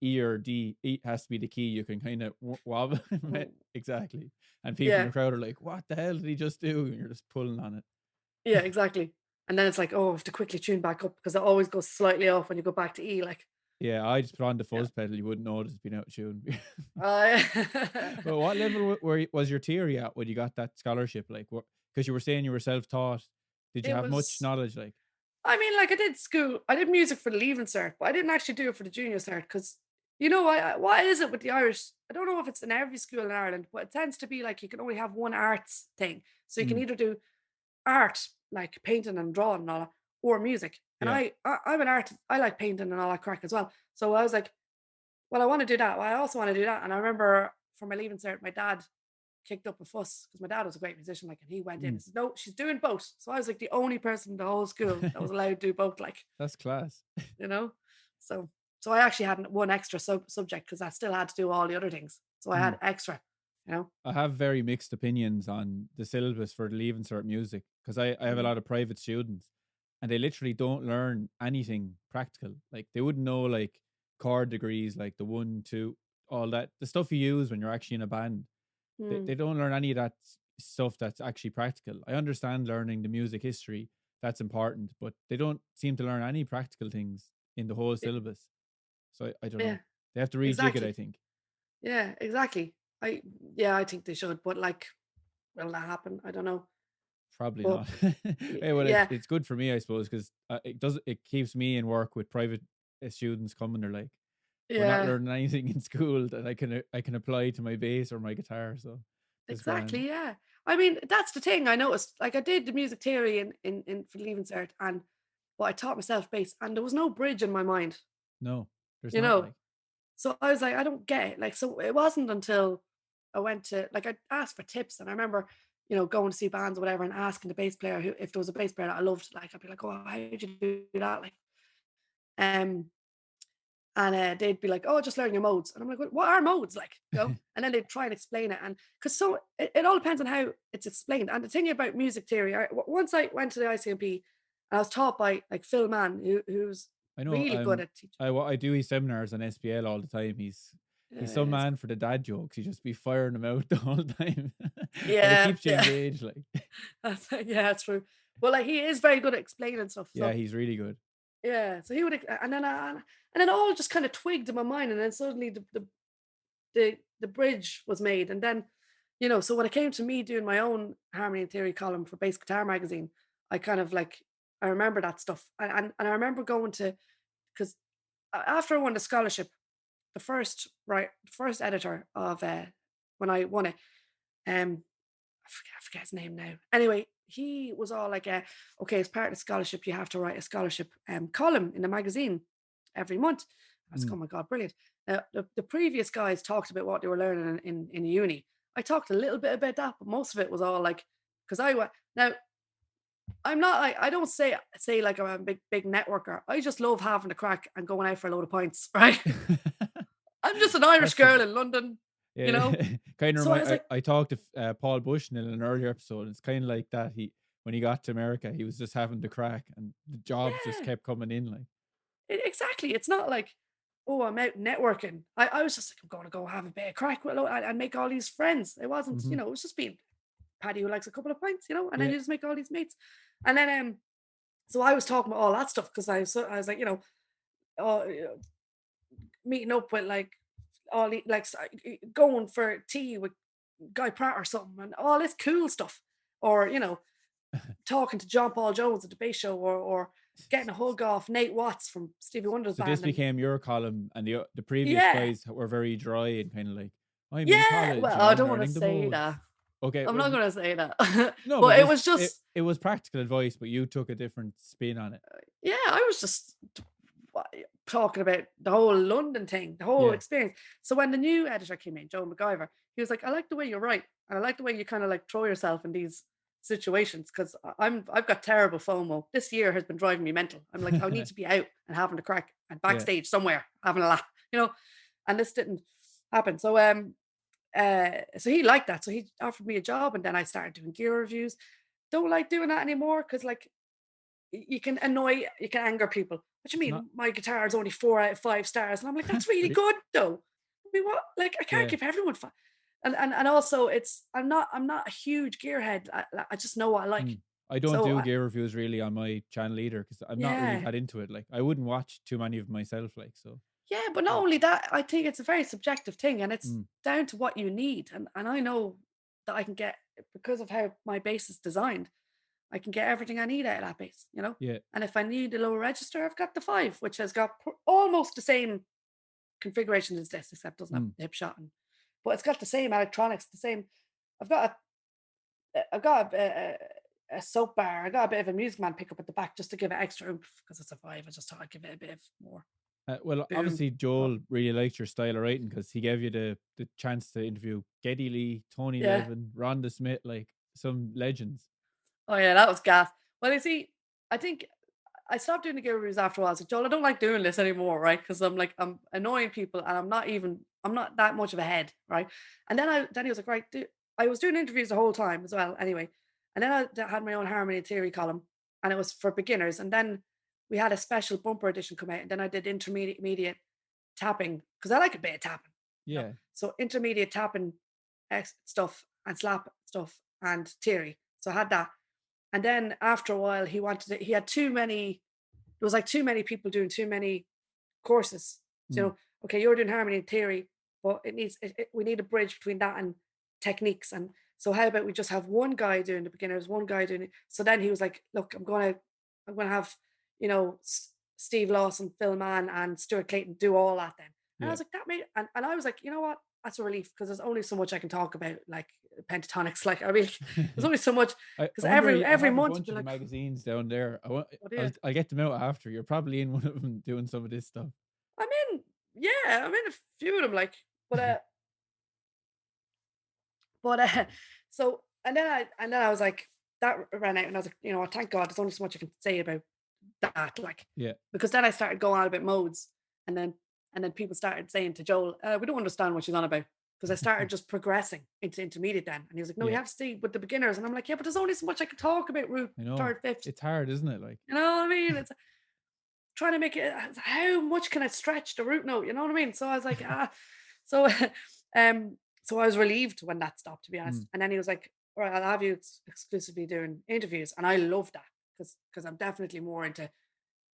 E or D, E has to be the key. You can kind of wobble Mm. exactly, and people in Yeah, the crowd are like, "What the hell did he just do?" And you're just pulling on it. yeah, exactly. And then it's like, oh, I have to quickly tune back up, because it always goes slightly off when you go back to E. Like, Yeah, I just put on the yeah. fuzz pedal. You wouldn't notice being out of tune. Uh, But what level was your theory at when you got that scholarship? Like, what? Because you were saying you were self-taught. Did you it have much was. knowledge? Like, I mean, like, I did music for the Leaving Cert, but I didn't actually do it for the Junior Cert, because, what is it with the Irish? I don't know if it's in every school in Ireland, but it tends to be like you can only have one arts thing. So you can mm, either do art, like painting and drawing and all that, or music. And Yeah. I'm an artist. I like painting and all that crack as well. So I was like, well, I want to do that. Well, I also want to do that. And I remember for my leaving cert, my dad kicked up a fuss because my dad was a great musician, like, and he went in Mm, and said, no, she's doing both. So I was like the only person in the whole school that was allowed to do both, like, that's class. you know. So I actually had one extra subject because I still had to do all the other things. So I Mm. had extra, you know. I have very mixed opinions on the syllabus for the Leaving Cert music because I have a Mm, lot of private students and they literally don't learn anything practical. Like they wouldn't know like chord degrees, like the 1, 2, all that, the stuff you use when you're actually in a band. They mm, don't learn any of that stuff that's actually practical. I understand learning the music history, that's important, but they don't seem to learn any practical things in the whole y- syllabus. So I don't yeah, know. They have to rejig it, I exactly. think. Yeah, exactly. I yeah, I think they should, but like, will that happen? I don't know. Probably But not. Hey, well, yeah, it's good for me, I suppose, because it keeps me in work with private students coming. They're like, we're not yeah. learning anything in school that I can apply to my bass or my guitar. So it's grand. Exactly, yeah. I mean, that's the thing I noticed. Like I did the music theory in for Leaving Cert, and but I taught myself bass, and there was no bridge in my mind, No, there's you not know. like. So I was like, I don't get it. Like, so it wasn't until I went to like I asked for tips, and I remember, going to see bands or whatever, and asking the bass player who if there was a bass player that I loved, like I'd be like, oh, how did you do that? Like, um, and they'd be like, "Oh, just learn your modes," and I'm like, "What are modes like?" And then they'd try and explain it, and because so it all depends on how it's explained. And the thing about music theory, once I went to the ICMP, I was taught by like Phil Mann, who's I know. really good at teaching. I do his seminars on SPL all the time. He's some It's man for the dad jokes. He just be firing them out the whole time, but it yeah, keeps you yeah, engaged. Like, yeah, that's true. Well, like he is very good at explaining stuff. yeah, So he's really good. yeah, so he would, and then all just kind of twigged in my mind, and then suddenly the bridge was made. And then, so when it came to me doing my own harmony and theory column for Bass Guitar magazine, I kind of like I remember that stuff. And I remember going to because after I won the scholarship, the first editor of when I won it, I forget his name now. Anyway, he was all like, okay, as part of the scholarship, you have to write a scholarship column in the magazine every month. I was like, Mm. oh my God, brilliant. The previous guys talked about what they were learning in uni. I talked a little bit about that, but most of it was all like, because I went, now I'm not, I don't say like I'm a big networker. I just love having a crack and going out for a load of pints, right? I'm just an Irish That's the girl in London, you yeah. know? Kind of So I remind. was like, I talked to Paul Bushnell in an earlier episode. It's kind of like that. He when he got to America, he was just having the crack, and the jobs just yeah. kept coming in. Like, Exactly. It's not like, oh, I'm out networking. I was just like, I'm going to go have a bit of crack with and make all these friends. It wasn't, hmm it was just being Paddy who likes a couple of pints, and then yeah, you just make all these mates. And then, so I was talking about all that stuff because I was like, uh, meeting up with like like going for tea with Guy Pratt or something and all this cool stuff. Or, talking to John Paul Jones at the bass show, or getting a hug off Nate Watts from Stevie Wonder's so this band. And became your column, and the previous yeah, guys were very dry and kind of like, I'm in yeah. college Well, and I I'm don't want to learning the say modes. that. Okay, I'm well, not going to say that. no, but But it this was just, it was practical advice, but you took a different spin on it. yeah, I was just talking about the whole London thing, the whole Yeah, experience. So when the new editor came in, Joe McIver, he was like, I like the way you write, and I like the way you kind of like throw yourself in these situations because I've got terrible FOMO. This year has been driving me mental. I'm like, I need to be out and having a crack and yeah. backstage somewhere having a laugh, and this didn't happen. So he liked that. So he offered me a job, and then I started doing gear reviews. Don't like doing that anymore because like you can anger people. What you It's not mean? My guitar is only 4 out of 5 stars, and I'm like, that's really good though. I mean, what? Like, I can't yeah. give everyone five. And also, I'm not a huge gearhead. I just know what I like. Mm. I don't So do gear reviews really on my channel either because I'm not really yeah, that into it. Like, I wouldn't watch too many of myself. Like, so. yeah. But not Uh, only that, I think it's a very subjective thing, and it's mm, down to what you need. And I know that I can get because of how my bass is designed. I can get everything I need out of that bass. yeah. And if I need a lower register, I've got the 5, which has got almost the same configuration as this, except doesn't have Mm. hip shot. But it's got the same electronics, the same. I've got a a soap bar. I got a bit of a Musicman pickup at the back just to give it extra oomph because it's a 5. I just thought I'd give it a bit of more Well, boom. obviously But Joel really liked your style of writing because he gave you the chance to interview Geddy Lee, Tony yeah. Levin, Rhonda Smith, like some legends. Oh yeah, that was gas. Well, you see, I think I stopped doing the gear reviews after a while. I was like, Joel, I don't like doing this anymore, right? Because I'm annoying people and I'm not that much of a head, right? And then he was like, right, I was doing interviews the whole time as well, anyway. And then had my own harmony and theory column, and it was for beginners. And then we had a special bumper edition come out, and then I did intermediate tapping because I like a bit of tapping, you know. Yeah. So intermediate tapping stuff and slap stuff and theory. So I had that. And then after a while, he had too many, there was like too many people doing too many courses. So, Mm. okay, you're doing harmony and theory, but we need a bridge between that and techniques. And so how about we just have one guy doing the beginners, one guy doing it. So then he was like, look, I'm gonna have, Steve Lawson, Phil Mann, and Stuart Clayton do all that then. And I Yeah. was like, that made, and I was like, you know what? That's a relief because there's only so much I can talk about, like pentatonics. Like I really, there's only so much I because wonder. I every have a month it'd bunch be of the like, magazines down there. what do you? I'll get them out after. You're probably in one of them doing some of this stuff. I'm in, yeah, I'm in a few of them, like, but but so and then I was like, that ran out, and I was like, thank God, there's only so much I can say about that, like, Yeah. because then I started going on about modes, and then people started saying to Joel, we don't understand what she's on about. Because I started just progressing into intermediate then. And he was like, no, you Yeah. have to stay with the beginners. And I'm like, yeah, but there's only so much I can talk about root, I know. third, fifth. It's hard, isn't it? Like, You know what I mean? It's trying to make it, how much can I stretch the root note? You know what I mean? So I was like, so so I was relieved when that stopped, to be honest. mm, And then he was like, all right, I'll have you exclusively doing interviews. And I love that because I'm definitely more into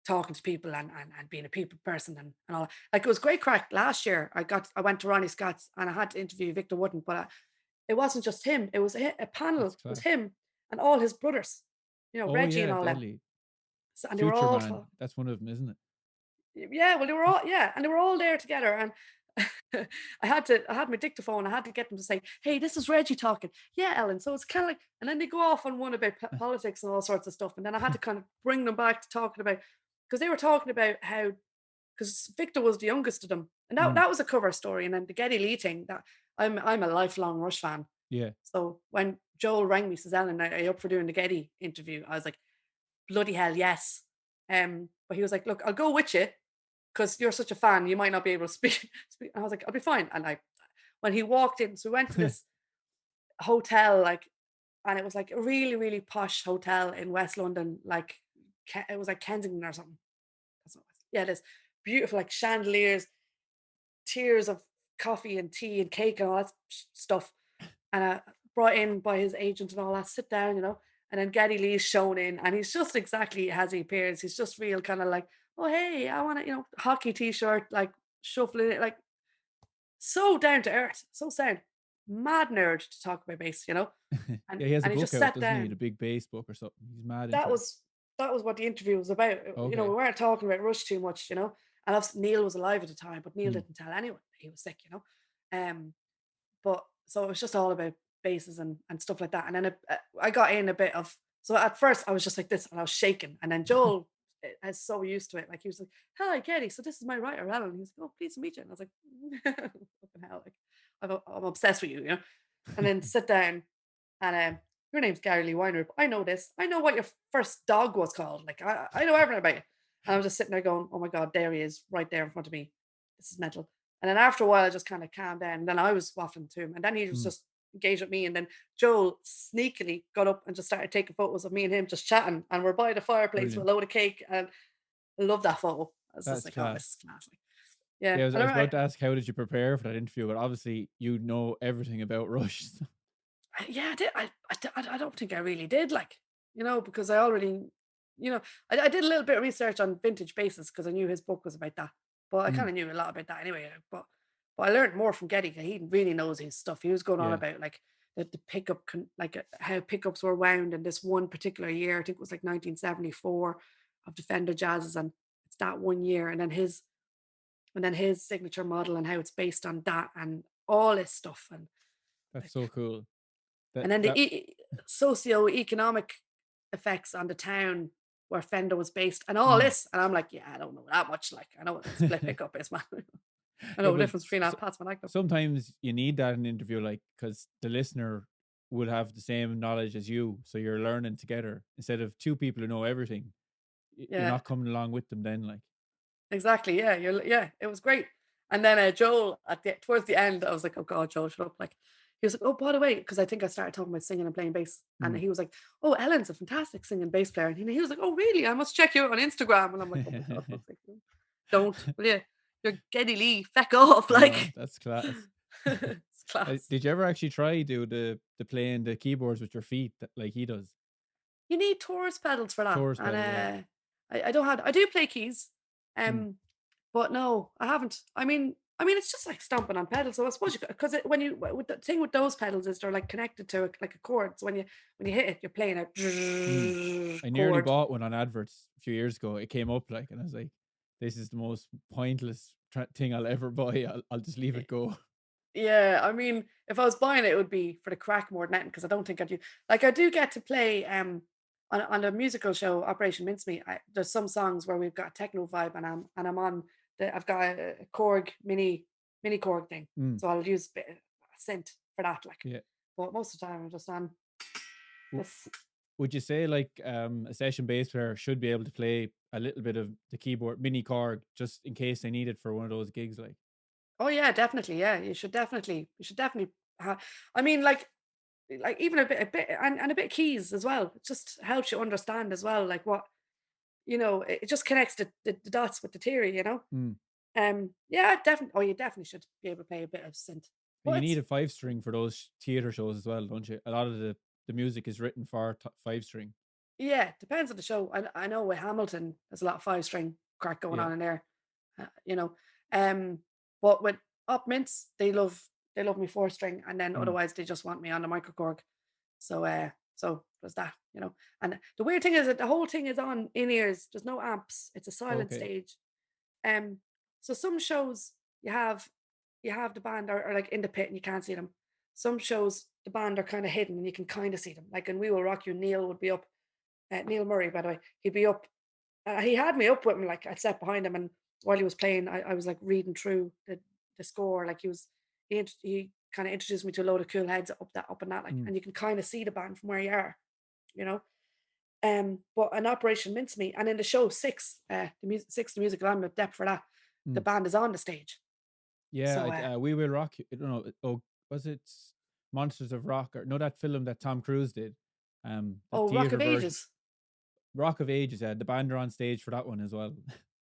talking to people and being a people person and all that. Like it was great crack last year. I went to Ronnie Scott's and I had to interview Victor Wooden, but it wasn't just him. It was a panel. that's It was class. him and all his brothers, Oh Reggie and yeah, all them. deadly. So, and they were Future all Man. That's one of them, isn't it? yeah, well, they were all, yeah, and they were all there together. And I had my dictaphone. I had to get them to say, "Hey, this is Reggie talking." Yeah, Ellen. So it's kind of like, and then they go off on one about politics and all sorts of stuff. And then I had to kind of bring them back to talking about, because they were talking about how, because Victor was the youngest of them, and that Mm, that was a cover story. And then the Geddy Lee thing, that I'm a lifelong Rush fan. yeah. So when Joel rang me, says, "Ellen, are you up for doing the Geddy interview?" I was like, "Bloody hell, yes." But he was like, "Look, I'll go with you because you're such a fan, you might not be able to speak." I was like, "I'll be fine." And when he walked in, so we went to this hotel, like, and it was like a really, really posh hotel in West London, like it was like Kensington or something. That's what it was. Yeah, this beautiful, like chandeliers, tiers of coffee and tea and cake and all that stuff. And brought in by his agent and all that, sit down, And then Geddy Lee's shown in, and he's just exactly as he appears. He's just real kind of like, oh, hey, I want to, hockey t shirt, like shuffling it, like so down to earth, so sound. Mad nerd to talk about bass, And Yeah, he has a and he book just out, sat doesn't he? down. The Big Bass book or something. He's mad That into it. was that was what the interview was about. We Okay. weren't talking about Rush too much, And obviously Neil was alive at the time, but Neil Mm, didn't tell anyone that he was sick. Um, but so it was just all about basses and stuff like that. And then I got in a bit of, so at first I was just like this and I was shaking. And then Joel is so used to it. Like he was like, "Hi, Katie. So this is my writer, Alan." He was like, "Oh, pleased to meet you." And I was like, "Fucking hell, like I'm obsessed with you." And then sit down and your name's Gary Lee Weiner. I know this. I know what your first dog was called. Like I know everything about you. And I was just sitting there going, "Oh my God, there he is right there in front of me. This is mental." And then after a while, I just kind of calmed down. And then I was waffling to him. And then he was mm, just engaged with me. And then Joel sneakily got up and just started taking photos of me and him just chatting. And we're by the fireplace with brilliant. a load of cake. And I love that photo. I was just That's like, oh, this class. is class. Like, yeah. Yeah, I And was about to ask, how did you prepare for that interview? But obviously, you know everything about Rush. yeah, I did. I don't think I really did, like, because I already, I did a little bit of research on vintage basses because I knew his book was about that. But I Mm, kind of knew a lot about that anyway. But I learned more from Getty. 'Cause he really knows his stuff. He was going on yeah, about like the pickup, like how pickups were wound in this one particular year. I think it was like 1974 of the Fender Jazzes, and it's that one year, and then his signature model and how it's based on that and all this stuff and that's like so cool. That and then the that socio-economic. effects on the town where Fender was based and all Mm. this. And I'm like, yeah, I don't know that much. Like, I know what a split pickup is, man. I Yeah, know the but difference between a Pats Magnum. sometimes you need that in an interview, like, because the listener would have the same knowledge as you, so you're learning together instead of two people who know everything. You're Yeah, not coming along with them then, like. exactly. Yeah, yeah, it was great. And then Joel towards the end, I was like, oh God, Joel, shut up. Like he was like, oh, by the way, because I think I started talking about singing and playing bass. And Mm. he was like, oh, Ellen's a fantastic singing bass player. And he was like, oh, really? I must check you out on Instagram. And I'm like, oh my God, for fuck's sake, don't, will you? You're Geddy Lee, feck off. Oh, Like that's class. it's class. Did you ever actually try do the playing the keyboards with your feet like he does? You need Taurus pedals for that. Chorus And pedal, yeah. I don't have I do play keys. Mm. But no, I haven't. It's just like stomping on pedals. So I suppose you because when you with the thing with those pedals is they're like connected to like a chord. So when you hit it, you're playing Mm. a I nearly chord. bought one on adverts a few years ago. It came up like, and I was like, "This is the most pointless thing I'll ever buy. I'll just leave it go." Yeah, if I was buying it, it would be for the crack more than anything because I don't think I do. Like I do get to play on the musical show Operation Mincemeat. There's some songs where we've got a techno vibe and I'm on I've got a Korg mini Korg thing, Mm. so I'll use a bit of synth for that. Like, Yeah. but most of the time I'm just on W- this. Would you say like a session bass player should be able to play a little bit of the keyboard mini chord just in case they need it for one of those gigs? Like, Oh yeah, definitely. Yeah, you should definitely. I mean, like even a bit and a bit of keys as well. It just helps you understand as well, like what it just connects the dots with the theory, you know? mm. Yeah, definitely. Oh, you definitely should be able to play a bit of synth. You But need a 5 string for those theater shows as well, don't you? A lot of the music is written for 5 string. yeah, depends on the show. I know with Hamilton, there's a lot of 5 string crack going Yeah. on in there, uh, you know. Um, but with Up Mints, they love me 4 string, and then Mm. otherwise they just want me on the microcorg. So there's that. And the weird thing is that the whole thing is on in ears. There's no amps. It's a silent Okay. stage. Um, so some shows you have the band are like in the pit and you can't see them. Some shows the band are kind of hidden and you can kind of see them. Like in We Will Rock You, Neil would be up. Neil Murray, by the way, he'd be up. He had me up with him, like I sat behind him, and while he was playing, I was like reading through the score. Like he kind of introduced me to a load of cool heads up and that, like, Mm. and you can kind of see the band from where you are, you know. But an Operation Mincemeat, and in the show six, the musical, I'm at depth for that. The Mm. band is on the stage, Yeah, so We Will Rock You. I don't know. Oh, was it Monsters of Rock or no? That film that Tom Cruise did. The oh, Rock theater of version, Ages, Rock of Ages. Yeah, the band are on stage for that one as well.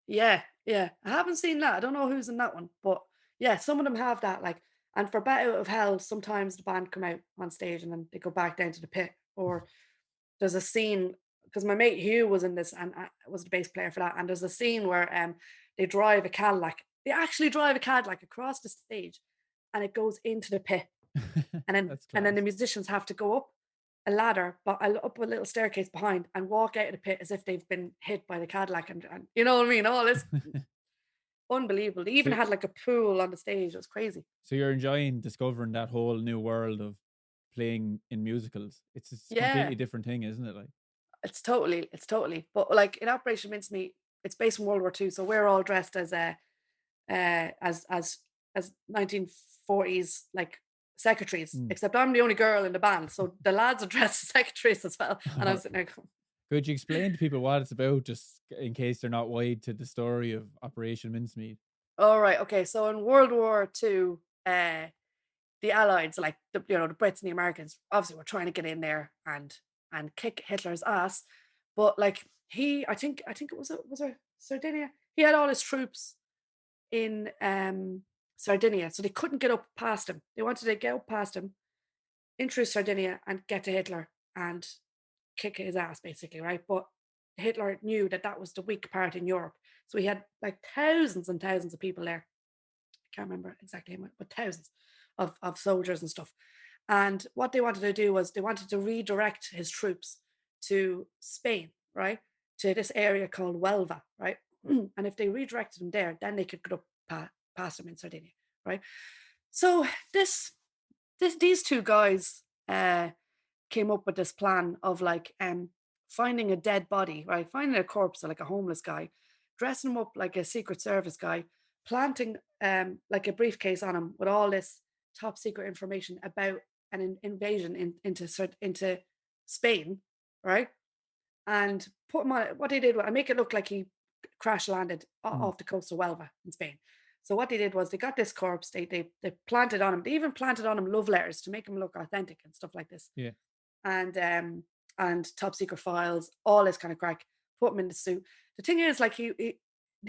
yeah, yeah. I haven't seen that. I don't know who's in that one, but yeah, some of them have that. Like, and for Bat Out of Hell, sometimes the band come out on stage and then they go back down to the pit. Or there's a scene because my mate Hugh was in this and I was the bass player for that. And there's a scene where they drive a Cadillac. They actually drive a Cadillac across the stage, and it goes into the pit. And That's then the class. musicians have to go up a ladder, but up a little staircase behind and walk out of the pit as if they've been hit by the Cadillac, and you know what I mean? All this unbelievable. They even so, had like a pool on the stage. It was crazy. so you're enjoying discovering that whole new world of playing in musicals. It's a Yeah, completely different thing, isn't it? Like, it's totally. But like in Operation Mincemeat, it's based in World War II, so we're all dressed as uh as as as 1940s like secretaries. mm. Except I'm the only girl in the band, so the lads are dressed as secretaries as well. And I'm sitting there going, Could you explain to people what it's about, just in case they're not wide to the story of Operation Mincemeat? all right, okay. So in World War II, the Allies, like the Brits and the Americans, obviously were trying to get in there and kick Hitler's ass. But like I think it was a Sardinia. He had all his troops in Sardinia, so they couldn't get up past him. They wanted to get up past him, in through Sardinia, and get to Hitler and kick his ass, basically, right? But Hitler knew that that was the weak part in Europe, so he had like thousands and thousands of people there. I can't remember exactly how much, but thousands of soldiers and stuff. And what they wanted to do was they wanted to redirect his troops to Spain, right? To this area called Huelva, right? And if they redirected them there, then they could go up past them in Sardinia, right? So these two guys came up with this plan of like finding a dead body, right? Finding a corpse, like a homeless guy, dressing him up like a Secret Service guy, planting like a briefcase on him with all this top secret information about an invasion into Spain, right? And put him on. What they did was I make it look like he crash landed Mm. off the coast of Huelva in Spain. So what they did was they got this corpse, they planted on him. They even planted on him love letters to make him look authentic and stuff like this. Yeah. And top secret files, all this kind of crack. Put him in the suit. The thing is, like he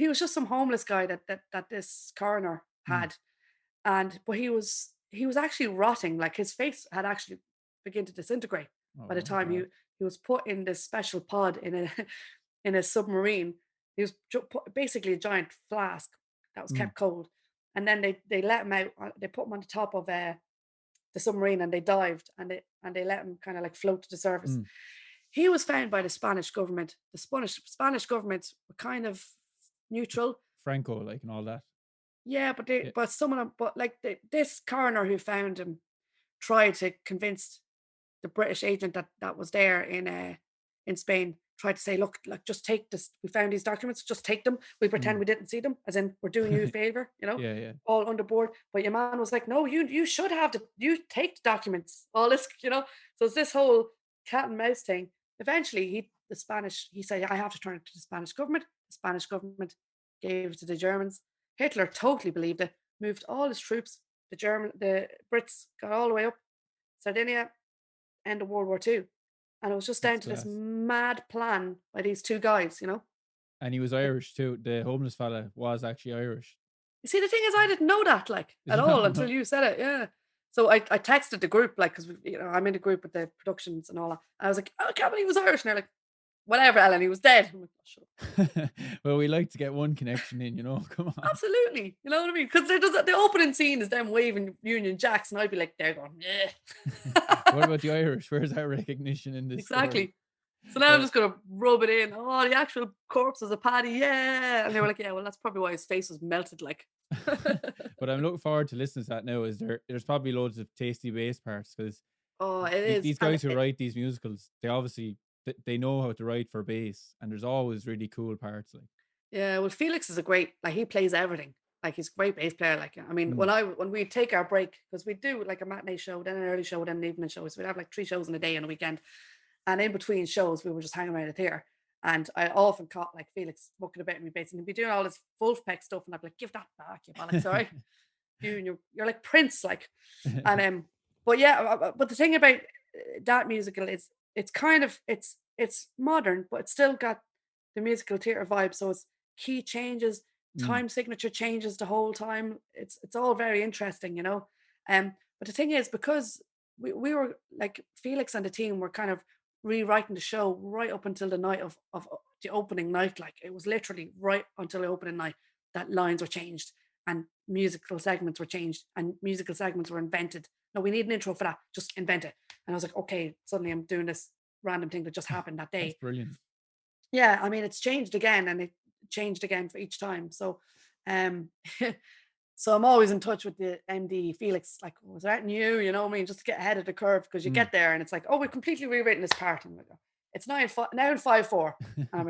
was just some homeless guy that this coroner Mm. had, and but he was actually rotting. Like his face had actually begun to disintegrate Oh by the my time God. he was put in this special pod in a in a submarine. He was basically a giant flask that was Mm. kept cold, and then they let him out. They put him on the top of the submarine, and they dived, and they let him kind of like float to the surface. Mm. He was found by the Spanish government. The Spanish government were kind of neutral. Franco, like, and all that. Yeah, but Yeah. some of them, but like this coroner who found him tried to convince the British agent that was there in Spain, tried to say, look, like just take this. We found these documents, just take them. We pretend Mm. we didn't see them, as in we're doing you a favor, Yeah. Yeah. all under board. But your man was like, no, you should have you take the documents, all this, So it's this whole cat and mouse thing. Eventually, he said, I have to turn it to the Spanish government. The Spanish government gave it to the Germans. Hitler totally believed it, moved all his troops. The Brits got all the way up Sardinia, end of World War II. And it was just That's down to this class. mad plan by these two guys. And he was Like, Irish too. The homeless fella was actually Irish. you see, the thing is, I didn't know that, like, at all No, until no. you said it. Yeah. So I texted the group, like, because I'm in the group with the productions and all that. And I was like, oh, I can't believe he was Irish. And they're like, whatever, Ellen, he was dead. I'm like, oh, shut up. Well, we like to get one connection in, Come on. Absolutely. You know what I mean? Because the opening scene is them waving Union Jacks, and I'd be like, they're going, What yeah. about the Irish? Where's that recognition in this story? Exactly. So now I'm Well, just gonna rub it in. Oh, the actual corpse was a paddy, yeah. And they were like, yeah, well, that's probably why his face was melted, like. but I'm looking forward to listening to that now. There's probably loads of tasty bass parts because Oh, it is. these And guys who write these musicals, they obviously they know how to write for bass, and there's always really cool parts. Like, yeah, well, Felix is a great, like, he plays everything. Like, he's a great bass player. Like, I mean, mm, when we take our break, because we do like a matinee show, then an early show, then an evening show. So we'd have like 3 shows in a day and a weekend. And in between shows, we were just hanging around the theatre. And I often caught like Felix mucking about in my bass, and he'd be doing all this Wolfpack stuff, and I'd be like, give that back, you bollocks, all right? You're like Prince, like. And but yeah, but the thing about that musical is it's kind of it's modern, but it's still got the musical theatre vibe. So it's key changes, mm, time signature changes the whole time. It's all very interesting. But the thing is, because we were like Felix and the team were kind of rewriting the show right up until the night of the opening night. Like it was literally right until the opening night that lines were changed and musical segments were changed and musical segments were invented. No, we need an intro for that. Just invent it. And I was like, okay, suddenly I'm doing this random thing that just happened that that's day. brilliant. Yeah, I mean, it's changed again and it changed again for each time. So, um, so I'm always in touch with the MD Felix. Like, was that new? You know what I mean? Just to get ahead of the curve because you Mm. get there and it's like, oh, we've completely rewritten this part. And I'm like, "Oh, it's now in 5/4, and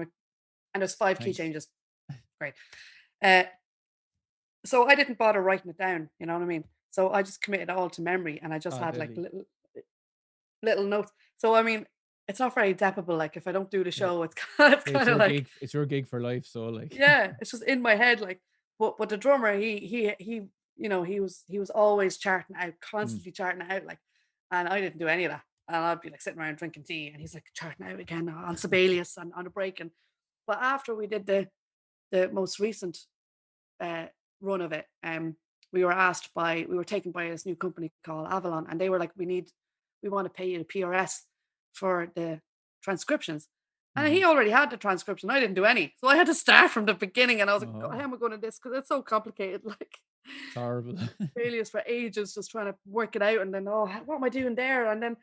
and there's 5 key Thanks. changes. Great. Uh, so I didn't bother writing it down. You know what I mean? So I just committed all to memory, and I just Oh, had like deadly. little notes. So I mean, it's not very adaptable. Like if I don't do the Yeah. show, it's it's Hey, it's kind of your like gig. It's your gig for life. So, like, yeah, it's just in my head. Like, but the drummer, he was always charting out, mm, constantly charting out. Like, and I didn't do any of that. And I'd be like sitting around drinking tea, and he's like charting out again on Sibelius and on a break. And but after we did the most recent uh, run of it, we were taken by this new company called Avalon, and they were like, we want to pay you the PRS for the transcriptions. And mm-hmm. he already had the transcription. I didn't do any. So I had to start from the beginning. And I was like, God, Oh, how am I going to do this? Because it's so complicated. Like it's horrible. failures for ages, just trying to work it out. And then, oh, what am I doing there? And then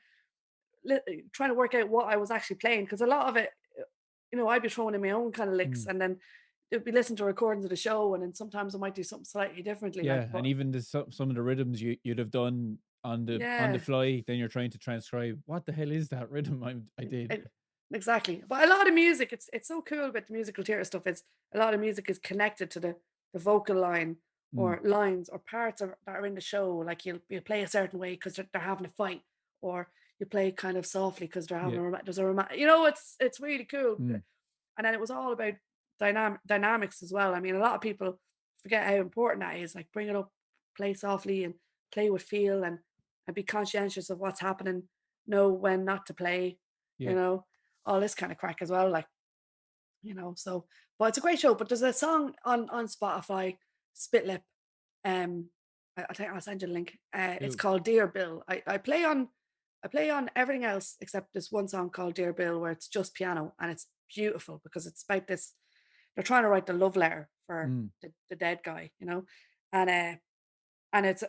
trying to work out what I was actually playing. Because a lot of it, I'd be throwing in my own kind of licks. Mm. And then it'd be listening to recordings of the show. And then sometimes I might do something slightly differently. Like, Yeah, and but even some of the rhythms you'd have done on the yeah. fly, then you're trying to transcribe. What the hell is that rhythm I did? exactly. But a lot of music, it's so cool about the musical theatre stuff. It's a lot of music is connected to the vocal line Mm, or lines or parts that are in the show. Like you'll play a certain way because they're having a fight, or you play kind of softly because they're having yeah. there's a you know, it's really cool. Mm, And then it was all about dynamics as well. I mean, a lot of people forget how important that is. Like bring it up, play softly, and play with feel, and be conscientious of what's happening. Know when not to play. You yeah. know, all this kind of crack as well. Like so. But it's a great show. But there's a song on Spotify, Spit Lip. I think I'll send you the link. It's Cool. called Dear Bill. I play on everything else except this one song called Dear Bill where it's just piano and it's beautiful because it's about this. They're trying to write the love letter for Mm, the dead guy, and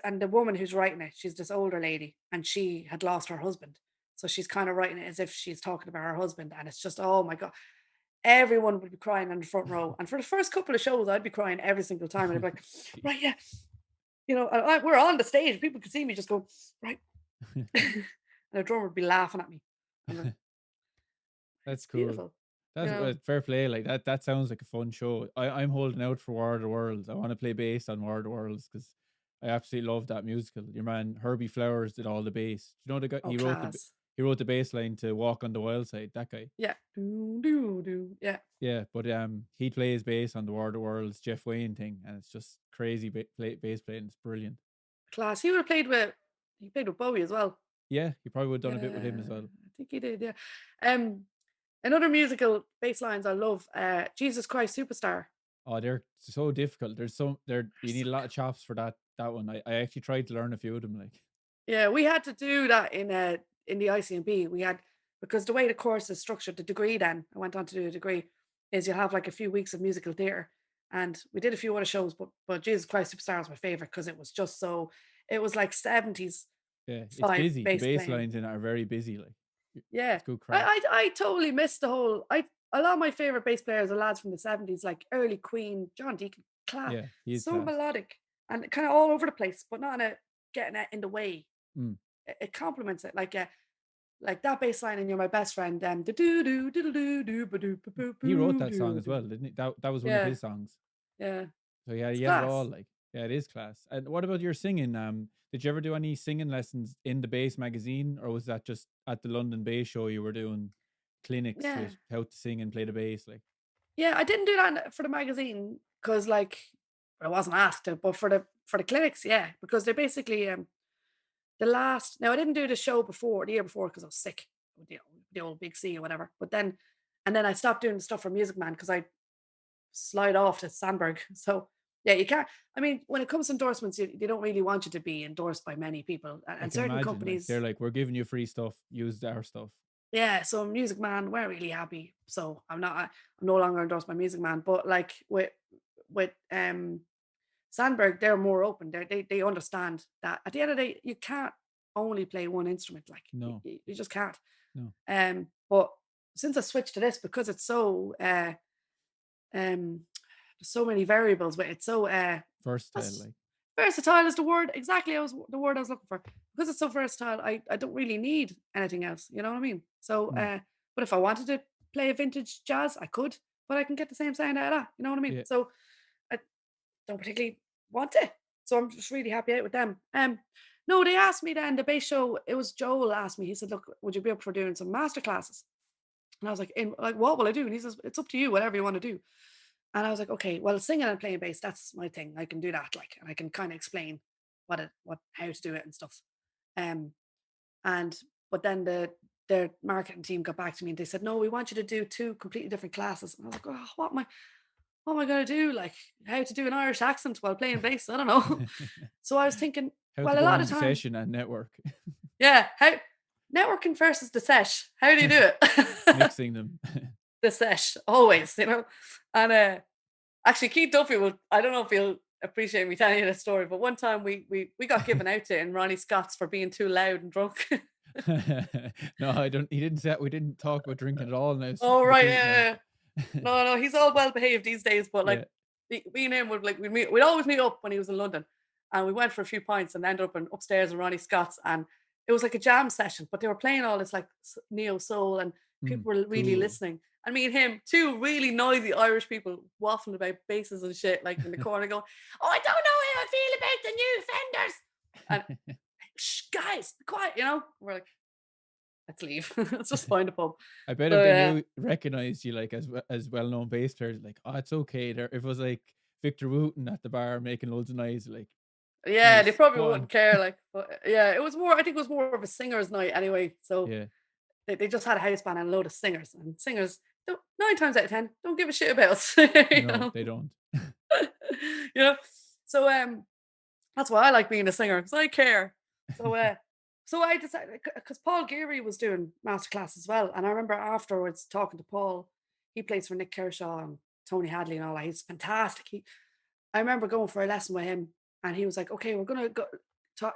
and the woman who's writing it, she's this older lady and she had lost her husband, so she's kind of writing it as if she's talking about her husband, and it's just oh my god, everyone would be crying in the front row, and for the first couple of shows, I'd be crying every single time, and I'd be like, right, yeah, we're on the stage, people could see me just go right, and the drummer would be laughing at me. I'm like, That's it's cool. beautiful, you That's know. fair play. Like that sounds like a fun show. I'm holding out for War of the Worlds. I want to play bass on War of the Worlds because I absolutely love that musical. Your man Herbie Flowers did all the bass. You know the guy Oh, class. he wrote the bass line to Walk on the Wild Side. That guy. Yeah. Do, do, do. Yeah. Yeah, but he plays bass on the War of the Worlds Jeff Wayne thing, and it's just crazy bass playing. It's brilliant. Class. He played with Bowie as well. Yeah, he probably would have done a bit with him Yeah. as well. I think he did, yeah. Um Another musical bass lines I love, Jesus Christ Superstar. Oh, they're so difficult. They're You so need a lot good. of chops for that one. I actually tried to learn a few of them. Like, Yeah, we had to do that in the ICMB. We had because the way the course is structured, the degree then, I went on to do a degree, is you'll have like a few weeks of musical theatre. And we did a few other shows, but Jesus Christ Superstar was my favorite because it was just so it was like 70s yeah, it's vibe busy. The bass bass playing. lines in it are very busy. Like, Yeah. it's good I crack. I, I totally missed the whole I a lot of my favorite bass players are lads from the 70s, like early Queen, John Deacon, class, Yeah, he is so class. melodic and kind of all over the place, but not in a getting it in the way. Mm. It complements it like that bass line in You're My Best Friend, do do do do do do ba do ba boo He wrote boo that song do as well, do. didn't he? That was one of Yeah, his songs. yeah. So yeah, It's he had it all. class. Like, yeah, it is class. And what about your singing? Did you ever do any singing lessons in the bass magazine, or was that just at the London Bass Show you were doing clinics Yeah. with how to sing and play the bass? Like, Yeah, I didn't do that for the magazine because like I wasn't asked to, but for the clinics, yeah, because they're basically the last now I didn't do the show before the year before because I was sick with the old big C or whatever. But then and then I stopped doing stuff for Music Man because I slide off to Sandberg. So yeah, you can't. I mean, when it comes to endorsements, they don't really want you to be endorsed by many people, I and can certain imagine, like they're companies. like, we're giving you free stuff, use our stuff. Yeah, so Music Man, we're really happy. So I'm no longer endorsed by Music Man, but like with Sandberg, they're more open. They understand that at the end of the day, you can't only play one instrument. Like No, you just can't. no, But since I switched to this because it's so um there's so many variables with it. So versatile. what's Like, versatile is the word exactly I was the word I was looking for. Because it's so versatile, I don't really need anything else. You know what I mean? So mm, but if I wanted to play a vintage jazz, I could, but I can get the same sound out of that. You know what I mean? yeah, So I don't particularly want it. So I'm just really happy out with them. No, they asked me then the bass show. It was Joel asked me. He said, "Look, would you be up for doing some master classes?" And I was like, "In like what will I do?" And he says, "It's up to you, whatever you want to do." And I was like, "Okay, well, singing and playing bass, that's my thing. I can do that, like, and I can kind of explain how to do it and stuff." Um, and but then their marketing team got back to me and they said, "No, we want you to do two completely different classes." And I was like, "Oh, what am I going to do? Like, how to do an Irish accent while playing bass? I don't know." So I was thinking, how to well, a go lot of into time, session and network, yeah, how networking versus the sesh. How do you do it? mixing them. The sesh, always, And actually, Keith Duffy will. I don't know if he'll appreciate me telling you this story, but one time we got given out to in Ronnie Scott's for being too loud and drunk. No, I don't. He didn't say we didn't talk about drinking at all. Now, Oh the right, Keith, yeah, no. yeah. No, no, he's all well behaved these days, but Yeah, like me and him would like we'd always meet up when he was in London, and we went for a few pints and ended up upstairs in Ronnie Scott's, and it was like a jam session, but they were playing all this like neo soul, and People were really listening. And me and him, two really noisy Irish people waffling about basses and shit, like in the corner going, oh, I don't know how I feel about the new Fenders. And shh, guys, be quiet, We're like, let's leave. Let's just find a pub. I bet if they knew, recognized you like as well-known bass players, like, oh, it's okay. If it was like Victor Wooten at the bar making loads of noise, like, yeah, nice, they probably wouldn't care. Like, but yeah, it was more. I think it was more of a singers' night anyway. So yeah, they just had a house band and a load of singers, and singers 9 times out of 10 don't give a shit about us. no, they don't. So that's why I like being a singer, because I care. So I decided, because Paul Geary was doing masterclass as well, and I remember afterwards talking to Paul. He plays for Nick Kershaw and Tony Hadley and all that. He's fantastic. I remember going for a lesson with him, and he was like, "Okay, we're gonna go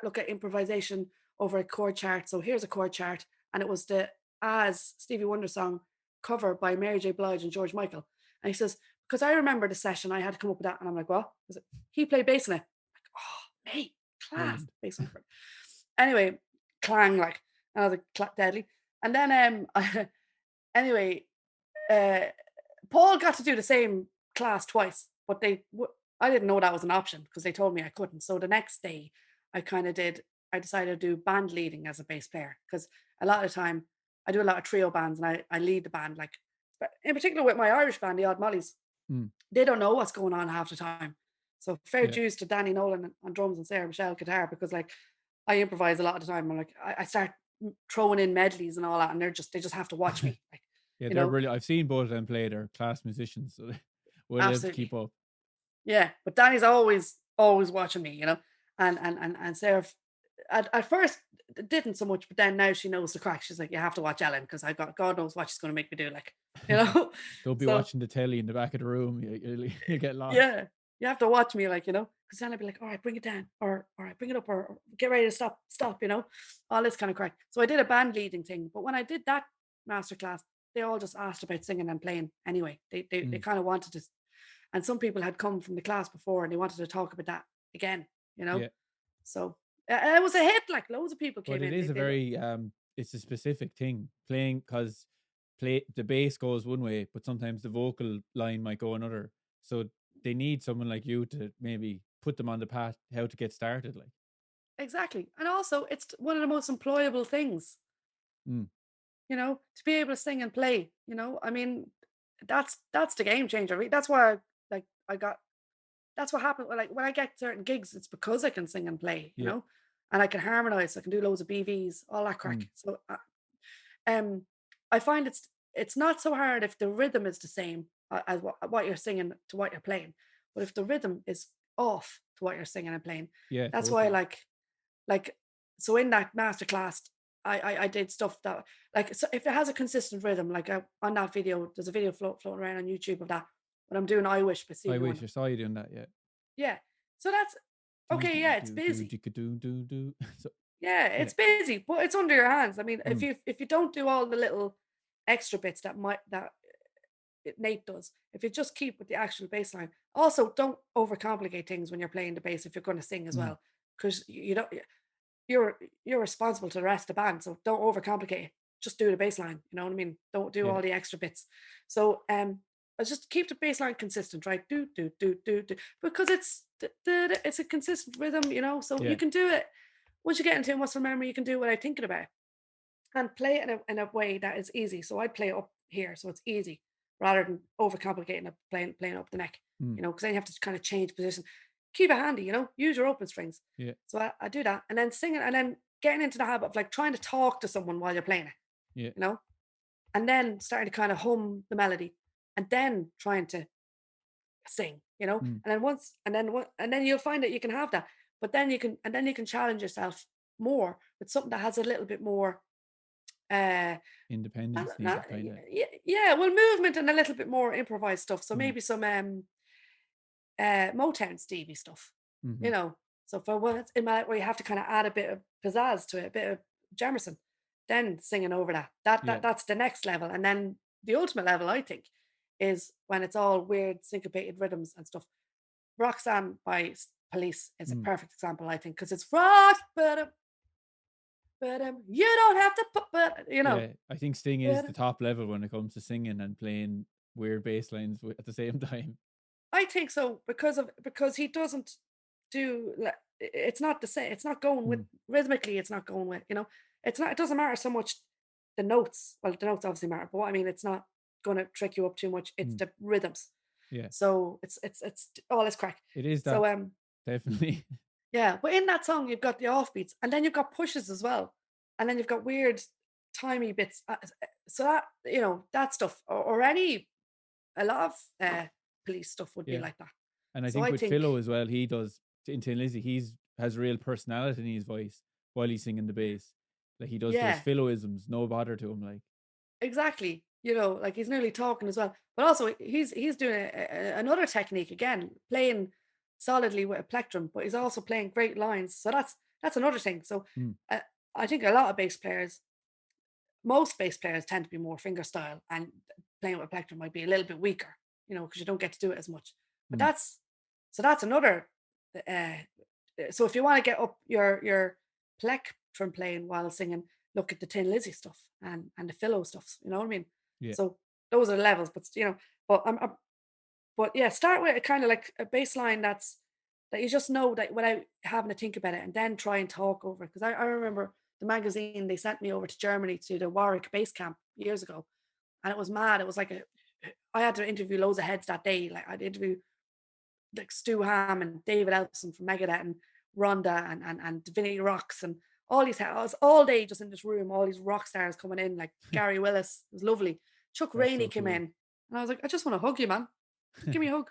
look at improvisation over a chord chart. So here's a chord chart," and it was the As Stevie Wonder song cover by Mary J. Blige and George Michael. And he says, because I remember the session, I had to come up with that, and I'm like, "What?" He played bass in it. I'm like, oh, mate, class bass on it. Anyway, clang like, and I was like, deadly. And then anyway, Paul got to do the same class twice, but I didn't know that was an option because they told me I couldn't. So the next day, I decided to do band leading as a bass player, because a lot of the time I do a lot of trio bands and I lead the band, like, but in particular with my Irish band, the Odd Mollies. They don't know what's going on half the time. So fair dues to Danny Nolan on drums and Sarah Michelle guitar, because like I improvise a lot of the time. I'm like, I start throwing in medleys and all that, and they just have to watch me. Like, yeah, they're brilliant. I've seen both of them play. They're class musicians, so they will have to keep up. Yeah, but Danny's always watching me, and Sarah at first didn't so much, but then now she knows the crack. She's like, you have to watch Ellen, because I got God knows what she's going to make me do, like, Don't be watching the telly in the back of the room. You get lost. Yeah, you have to watch me, like, because then I'd be like, all right, bring it down, or all right, bring it up, or get ready to stop, all this kind of crack. So I did a band leading thing, but when I did that masterclass, they all just asked about singing and playing anyway. They kind of wanted to, and some people had come from the class before and they wanted to talk about that again, Yeah. So it was a hit, like loads of people came in. But it is a very it's a specific thing, playing, because the bass goes one way, but sometimes the vocal line might go another. So they need someone like you to maybe put them on the path how to get started, like. Exactly. And also it's one of the most employable things, to be able to sing and play, I mean, that's the game changer. That's why that's what happened. Like when I get certain gigs, it's because I can sing and play, and I can harmonize. I can do loads of BVs, all that crack. So, I find it's not so hard if the rhythm is the same as what you're singing to what you're playing, but if the rhythm is off to what you're singing and playing, that's totally. why like so in that masterclass, I did stuff that, like, so if it has a consistent rhythm, like on that video, there's a video floating around on YouTube of that when I'm doing I Wish, but I wish I saw you doing that. Yeah. So that's okay. Yeah, it's busy. Yeah, it's busy, but it's under your hands. I mean, if you don't do all the little extra bits that Nate does, if you just keep with the actual bass line. Also, don't overcomplicate things when you're playing the bass if you're going to sing as well, because you're responsible to the rest of the band. So don't overcomplicate it. Just do the bass line. You know what I mean? Don't do all the extra bits. So I just keep the bass line consistent, right? Do do do do do, because it's a consistent rhythm, So you can do it once you get into muscle memory. You can do it without thinking about it, and play it in a way that is easy. So I play up here, so it's easy, rather than overcomplicating it, playing up the neck. Because then you have to kind of change position. Keep it handy, use your open strings. Yeah. So I do that, and then singing, and then getting into the habit of like trying to talk to someone while you're playing it. Yeah. And then starting to kind of hum the melody, and then trying to sing, and then you'll find that you can have that, but then you can challenge yourself more with something that has a little bit more independence not, kind of. yeah, well, movement and a little bit more improvised stuff. So maybe some Motown Stevie stuff, So for once in my, where you have to kind of add a bit of pizzazz to it, a bit of Jamerson, then singing over that's the next level. And then the ultimate level, I think, is when it's all weird syncopated rhythms and stuff. Roxanne by Police is a perfect example, I think, because it's rock, but but you don't have to put, but Yeah, I think Sting is but the top level when it comes to singing and playing weird bass lines at the same time. I think so because he doesn't do it's not the same. It's not going with Mm, rhythmically. It's not going with It's not. It doesn't matter so much the notes. Well, the notes obviously matter, but what I mean, it's not going to trick you up too much. It's mm, the rhythms. yeah, So it's all is crack. it is that So definitely. yeah, but in that song you've got the offbeats and then you've got pushes as well, and then you've got weird timey bits. So that that stuff or any a lot of police stuff would be Yeah, like that. and I So think I with think Philo as well, he does in Tin Lizzy. He's has real personality in his voice while he's singing the bass. Like he does those yeah, Philoisms, no bother to him. Like exactly. Like he's nearly talking as well, but also he's doing another technique again, playing solidly with a plectrum, but he's also playing great lines. So that's another thing. So mm, uh, I think a lot of bass players, most bass players tend to be more fingerstyle, and playing with a plectrum might be a little bit weaker, because you don't get to do it as much. But mm, that's another. Uh, so if you want to get up your plectrum playing while singing, look at the Tin Lizzy stuff and the Philo stuff. You know what I mean? yeah, So those are the levels. But but yeah, start with a kind of like a baseline that you just know that without having to think about it, and then try and talk over it. Because I remember the magazine they sent me over to Germany to the Warwick base camp years ago, and it was mad. It was like I had to interview loads of heads that day. Like I'd interview like Stu Ham and David Ellison from Megadeth and Rhonda and Divinity Rocks and all these. I was all day just in this room, all these rock stars coming in, like Gary Willis. It was lovely. Chuck that's Rainey so came cool. in, and I was like, I just want to hug you, man. Just give me a hug,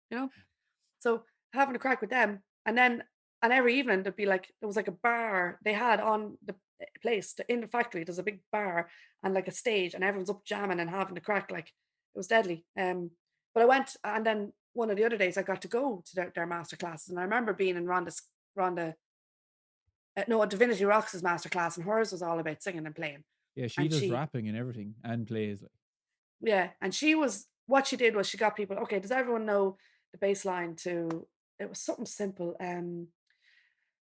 you know. So having a crack with them, and every evening there'd be like there was like a bar they had on the place in the factory. There's a big bar and like a stage, and everyone's up jamming and having a crack. Like it was deadly. But I went, and then one of the other days I got to go to their master classes, and I remember being in Rhonda, no, Divinity Rocks' master class, and hers was all about singing and playing. Yeah, she And does rapping and everything and plays. Like yeah, and what she did was she got people. Okay, does everyone know the bass line to? It was something simple. It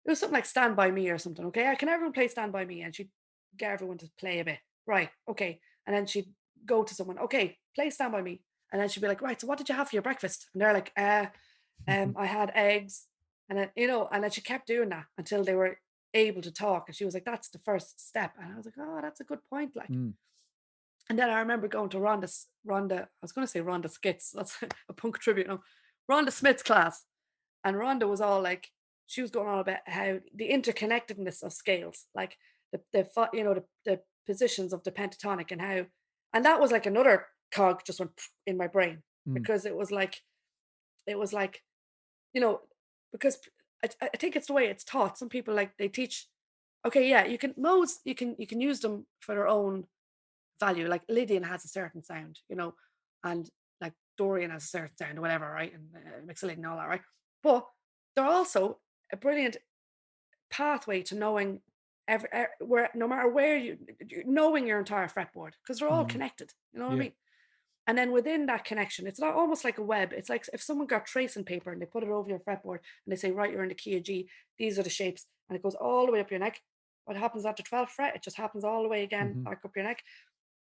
was something like "Stand by Me" or something. Okay, can everyone play "Stand by Me"? And she'd get everyone to play a bit. Right. Okay, and then she'd go to someone. Okay, play "Stand by Me," and then she'd be like, "Right. So what did you have for your breakfast?" And they're like, I had eggs," and then and then she kept doing that until they were able to talk. And she was like, "That's the first step." And I was like, "Oh, that's a good point." Like. mm, And then I remember going to Rhonda, I was going to say Rhonda Skits, that's a punk tribute, no, Rhonda Smith's class. And Rhonda was all like, she was going on about how the interconnectedness of scales, like the positions of the pentatonic and how, and that was like another cog just went in my brain mm, because it was like, you know, because I think it's the way it's taught. Some people like they teach, okay, yeah, you can modes, you can use them for their own value. Like Lydian has a certain sound, and like Dorian has a certain sound or whatever, right? And Mixolydian and all that, right? But they're also a brilliant pathway to knowing where, no matter where knowing your entire fretboard because they're all mm, connected. You know what I yeah, mean? And then within that connection, it's not almost like a web. It's like if someone got tracing paper and they put it over your fretboard and they say, right, you're in the key of G, these are the shapes, and it goes all the way up your neck. What happens at the 12th fret? It just happens all the way again hmm, back up your neck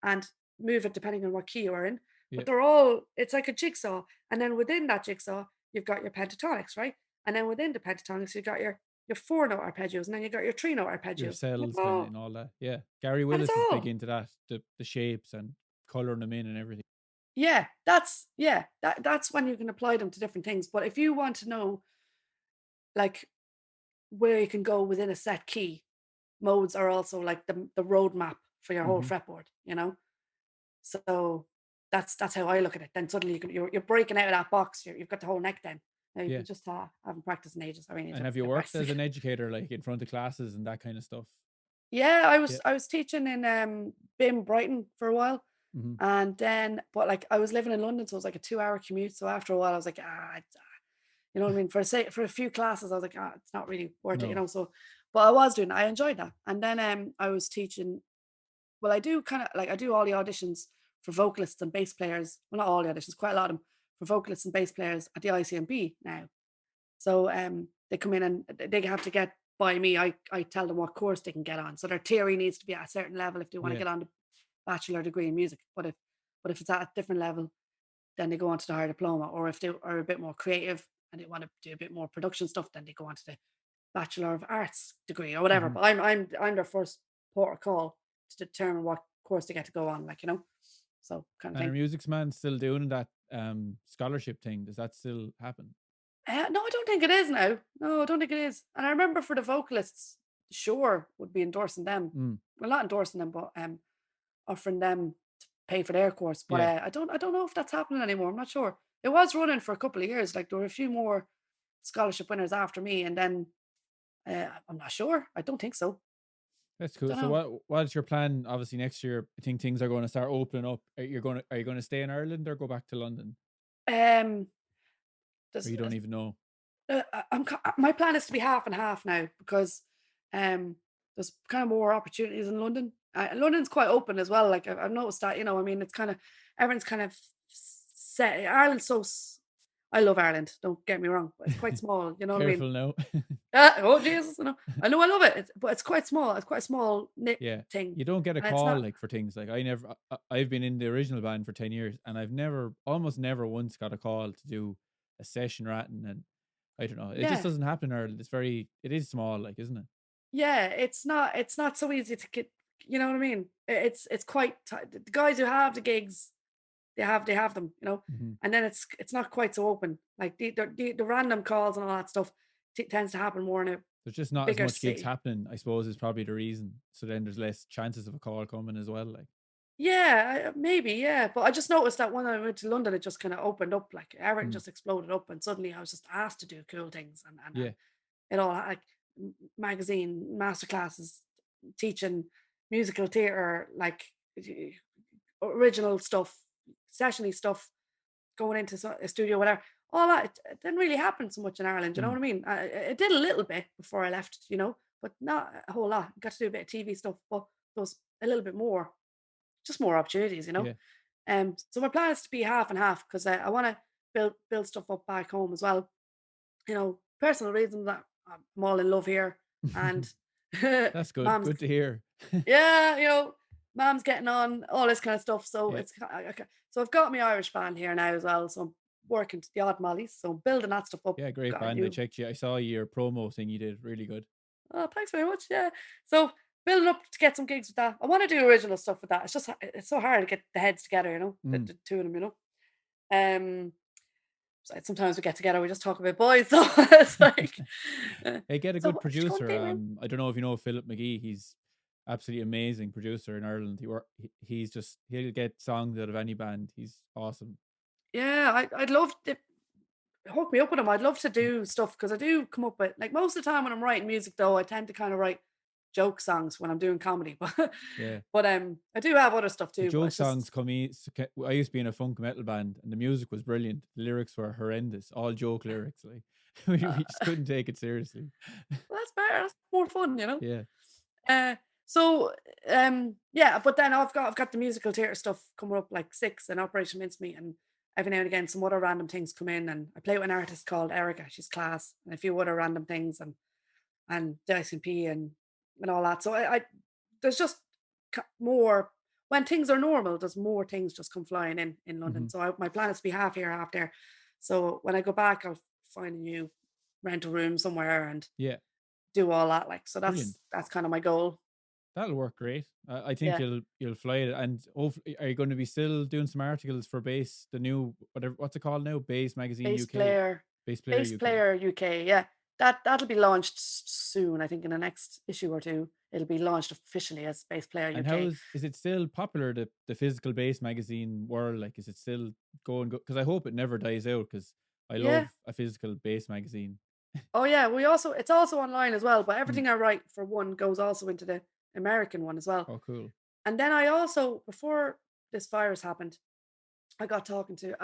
and move it depending on what key you're in. yeah. But it's like a jigsaw. And then within that jigsaw, you've got your pentatonics, right? And then within the pentatonics, you've got your four note arpeggios, and then you've got your three note Your arpeggios. And cells kind of and all that. Yeah, Gary and it's Willis is big all, into that. The shapes and coloring them in and everything. that's when you can apply them to different things. But if you want to know like where you can go within a set key, modes are also like the roadmap for your whole Hmm. fretboard. So that's how I look at it. Then suddenly you're breaking out of that box. You've got the whole neck then. Now you Yeah. can just haven't practiced in ages. I really need And to have you get worked practicing as as again. an educator, like in front of classes and that kind of stuff? Yeah, Yeah. I was teaching in BIM Brighton for a while. Hmm. And then but like I was living in London, so it was like a 2 hour commute. So after a while I was like, you know what I mean? For a few classes, I was like, it's not really worth it, No. So but I was doing it. I enjoyed that. And then I was teaching. Well, I do kind of like I do all the auditions for vocalists and bass players. Well, not all the auditions, quite a lot of them for vocalists and bass players at the ICMB now. So they come in and they have to get by me. I tell them what course they can get on. So their theory needs to be at a certain level if they want to Yeah. get on the bachelor degree in music. But if it's at a different level, then they go on to the higher diploma. Or if they are a bit more creative and they want to do a bit more production stuff, then they go on to the Bachelor of Arts degree or whatever. Mhm. But I'm their first port of call to determine what course they get to go on, like, so kind of And are thing. Musicman still doing that scholarship thing? Does that still happen? No, I don't think it is now. No, I don't think it is. And I remember for the vocalists, Sure would be endorsing them. Mm. Well, not endorsing them, but offering them to pay for their course. But Yeah. I don't know if that's happening anymore. I'm not sure. It was running for a couple of years. Like there were a few more scholarship winners after me, and then I'm not sure. I don't think so. That's cool. Don't So know. what's your plan? Obviously next year, I think things are going to start opening up. Are you going to stay in Ireland or go back to London? Um, Or there's you don't even know? my plan is to be half and half now because there's kind of more opportunities in London. London's quite open as well. Like I've noticed that, I mean, it's kind of everyone's kind of set. Ireland's I love Ireland. Don't get me wrong, but it's quite small. You know what I mean? Careful now. Oh Jesus, I know I love it, but it's quite small. It's quite a small knit Yeah. thing, You don't get a and it's call not. like for things like I've been in the original band for 10 years and I've almost never once got a call to do a session ratting, and I don't know. It just Yeah, doesn't happen in Ireland. It is small, like, isn't it? yeah. It's not so easy to get. You know what I mean? It's quite the guys who have the gigs. They have them, Hmm. and then it's not quite so open. Like the random calls and all that stuff tends to happen more in a There's just not as bigger much gigs city. happening, I suppose, is probably the reason. So then there's less chances of a call coming as well. Like, Yeah, maybe, yeah. But I just noticed that when I went to London, it just kind of opened up, like everything mm, just exploded up, and suddenly I was just asked to do cool things, and yeah, it all like magazine masterclasses, teaching musical theater, like original stuff, sessiony stuff, going into a studio, whatever. All that it didn't really happen so much in Ireland. You know mm, what I mean? It did a little bit before I left, but not a whole lot. Got to do a bit of TV stuff, but there was a little bit more, just more opportunities. yeah. So my plan is to be half and half because I want to build stuff up back home as well. Personal reasons that I'm all in love here, and That's good. mom's Good to hear. yeah, mom's getting on, all this kind of stuff. So Yeah. so I've got my Irish band here now as well. So I'm working to the odd Mollies. So I'm building that stuff up. Yeah, great Got a band. I new. checked you. I saw your promo thing you did. Really good. Oh, thanks very much. Yeah. So building up to get some gigs with that. I want to do original stuff with that. It's so hard to get the heads together, Mm. the two of them. Um, sometimes we get together, we just talk about boys. So it's like, Hey, get a so good what you going producer. to do? I don't know if you know Philip McGee. He's absolutely amazing producer in Ireland. He'll get songs out of any band. He's awesome. Yeah, I'd love to hook me up with him. I'd love to do stuff because I do come up with like most of the time when I'm writing music though, I tend to kind of write joke songs when I'm doing comedy. Yeah. But I do have other stuff The too, but joke it's just songs come in. I used to be in a funk metal band, and the music was brilliant. The lyrics were horrendous, all joke lyrics. Like uh, we just couldn't take it seriously. well, that's better. That's more fun. Yeah. Uh, so yeah, but then I've got the musical theatre stuff coming up like Six and Operation Mincemeat, and every now and again some other random things come in, and I play with an artist called Erika. She's class, and a few other random things, and the ICP and all that. So I there's just more when things are normal. There's more things just come flying in Hmm. London. So my plan is to be half here, half there. So when I go back, I'll find a new rental room somewhere and Yeah. do all that. Like so, Brilliant. that's kind of my goal. That'll work great. I think Yeah, you'll fly it. And hopefully, are you going to be still doing some articles for Bass, the new whatever what's it called now? Bass Magazine bass UK, player, Bass Player bass UK. player UK. Yeah, that'll be launched soon. I think in the next issue or two, it'll be launched officially as bass player And UK. is it still popular, the physical bass magazine world? Like, is it still going? Because I hope it never dies out. Because I Yeah. love a physical bass magazine. Oh yeah, it's also online as well, but Mm. everything I write for one goes also into the American one as well. Oh, cool. And then I also, before this virus happened, I got talking to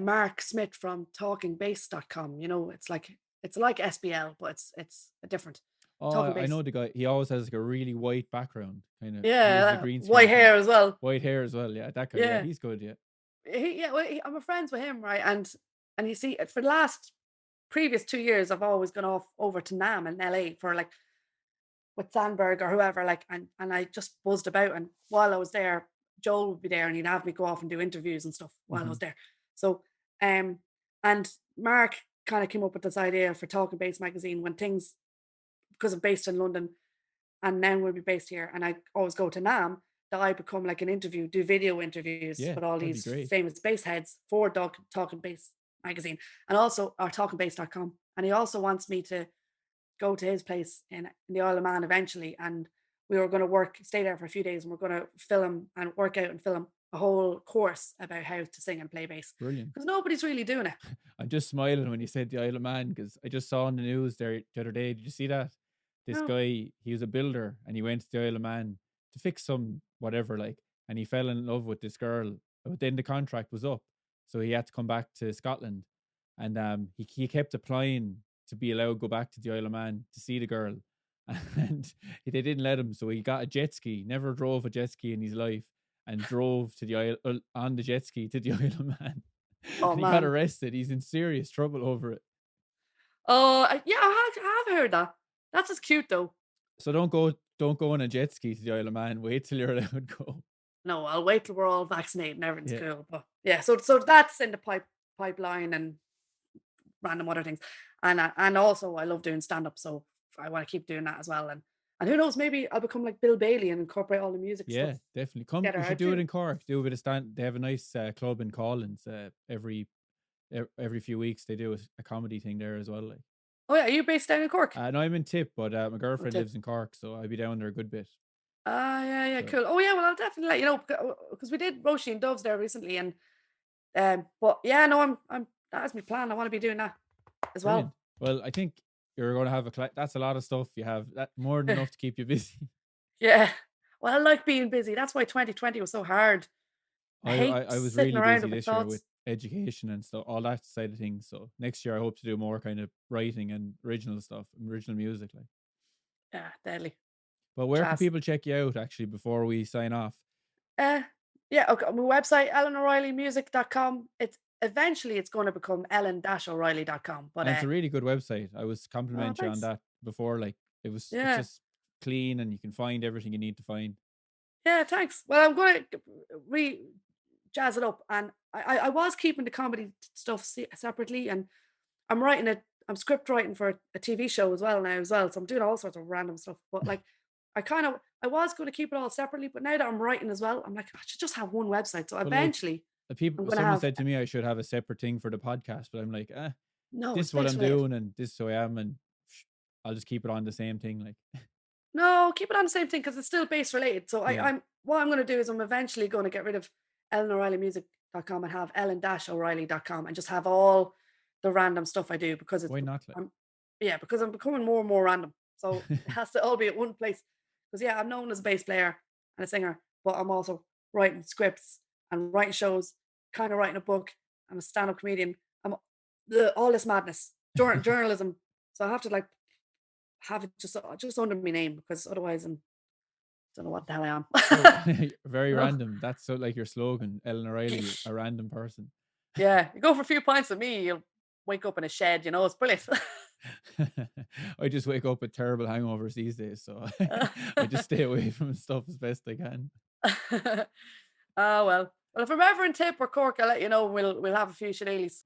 Mark Smith from talkingbass.com. It's like SBL, but it's a different Oh, talking I bass. know the guy. He always has like a really white background. Kind of uses a Yeah, green white screen thing. hair as well. White hair as well. Yeah, that guy. Yeah, Yeah. he's good. Yeah. I'm a friends with him, right? And you see, for the last previous 2 years, I've always gone off over to Nam in LA for like with Sandberg or whoever, like, and I just buzzed about. And while I was there, Joel would be there and he'd have me go off and do interviews and stuff while I Hmm. was there. So, um, and Mark kind of came up with this idea for Talking Bass magazine when things, because I'm based in London and now we'll be based here, and I always go to Nam, that I become like an interview, do video interviews Yeah, with all that'd be these great. famous bass heads for Talking Bass magazine and also or talkingbass.com. And he also wants me to go to his place in the Isle of Man eventually. And we were going to stay there for a few days, and we're going to film and work out and film a whole course about how to sing and play bass Brilliant. because nobody's really doing it. I'm just smiling when you said the Isle of Man because I just saw on the news there the other day. Did you see that? This No. guy, he was a builder and he went to the Isle of Man to fix some whatever, like, and he fell in love with this girl. But then the contract was up, so he had to come back to Scotland, and he kept applying to be allowed to go back to the Isle of Man to see the girl, and they didn't let him. So he got a jet ski. Never drove a jet ski in his life, and drove to the Isle on the jet ski to the Isle of Man. Oh And he got man. arrested. He's in serious trouble over it. Oh yeah, I have heard that. That's just cute though. So don't go on a jet ski to the Isle of Man. Wait till you're allowed to go. No, I'll wait till we're all vaccinated and everything's Yeah. cool. But yeah, so that's in the pipeline and random other things. And also I love doing stand up, so I want to keep doing that as well. And who knows, maybe I'll become like Bill Bailey and incorporate all the music stuff Yeah, definitely. Come, together. you I should do it do. in Cork. Do a bit of stand. They have a nice club in Collins. Every few weeks they do a comedy thing there as well. Like, Oh yeah, are you based down in Cork? no, I'm in Tip, but my Oh, girlfriend tip. lives in Cork, so I'll be down there a good bit. Ah, yeah, yeah, So cool. Oh yeah, well I'll definitely let you know because we did Roshi and Doves there recently, and but yeah, no, I'm that's my plan. I want to be doing that as brilliant. well. Well, I think you're going to have that's a lot of stuff. You have that more than enough to keep you busy. Yeah. Well, I like being busy. That's why 2020 was so hard. I hate I was sitting really around busy with my this year with thoughts. education and stuff, all that side of things. So next year I hope to do more kind of writing and original stuff, original music. Like, Yeah, deadly. but where can Jazz. people check you out actually before we sign off? Uh, yeah, okay. My website, ellenoreillymusic.com. It's eventually it's going to become ellen-o'reilly.com. But And it's a really good website. I was oh, compliment you on thanks. that before. Like it's Yeah. just clean and you can find everything you need to find. Yeah, thanks. Well, I'm going to re jazz it up. And I was keeping the comedy stuff separately. And I'm writing I'm script writing for a TV show as well now as well. So I'm doing all sorts of random stuff. But like, I was going to keep it all separately. But now that I'm writing as well, I'm like, I should just have one website. So But like eventually the I'm people, going to someone have, said to me I should have a separate thing for the podcast, but I'm like, no, this it's is what bass I'm related. doing and this is who I am, and I'll just keep it on the same thing. Like, No, keep it on the same thing because it's still base related. So yeah, I'm what I'm going to do is I'm eventually going to get rid of ellenoreillymusic.com and have ellen-o'reilly.com and just have all the random stuff I do because why not? Like, I'm yeah, because I'm becoming more and more random. So it has to all be at one place. Because yeah, I'm known as a bass player and a singer, but I'm also writing scripts and writing shows, kind of writing a book. I'm a stand-up comedian. I'm all this madness, journalism. So I have to like have it just under my name because otherwise I'm don't know what the hell I am. very, very You know? random. That's so like your slogan, Ellen O'Reilly, a random person. Yeah, you go for a few pints with me, you'll wake up in a shed, it's brilliant. I just wake up with terrible hangovers these days, so I just stay away from stuff as best I can. Oh well. Well, if I'm ever in Tip or Cork, I'll let you know. We'll have a few shillelaghs.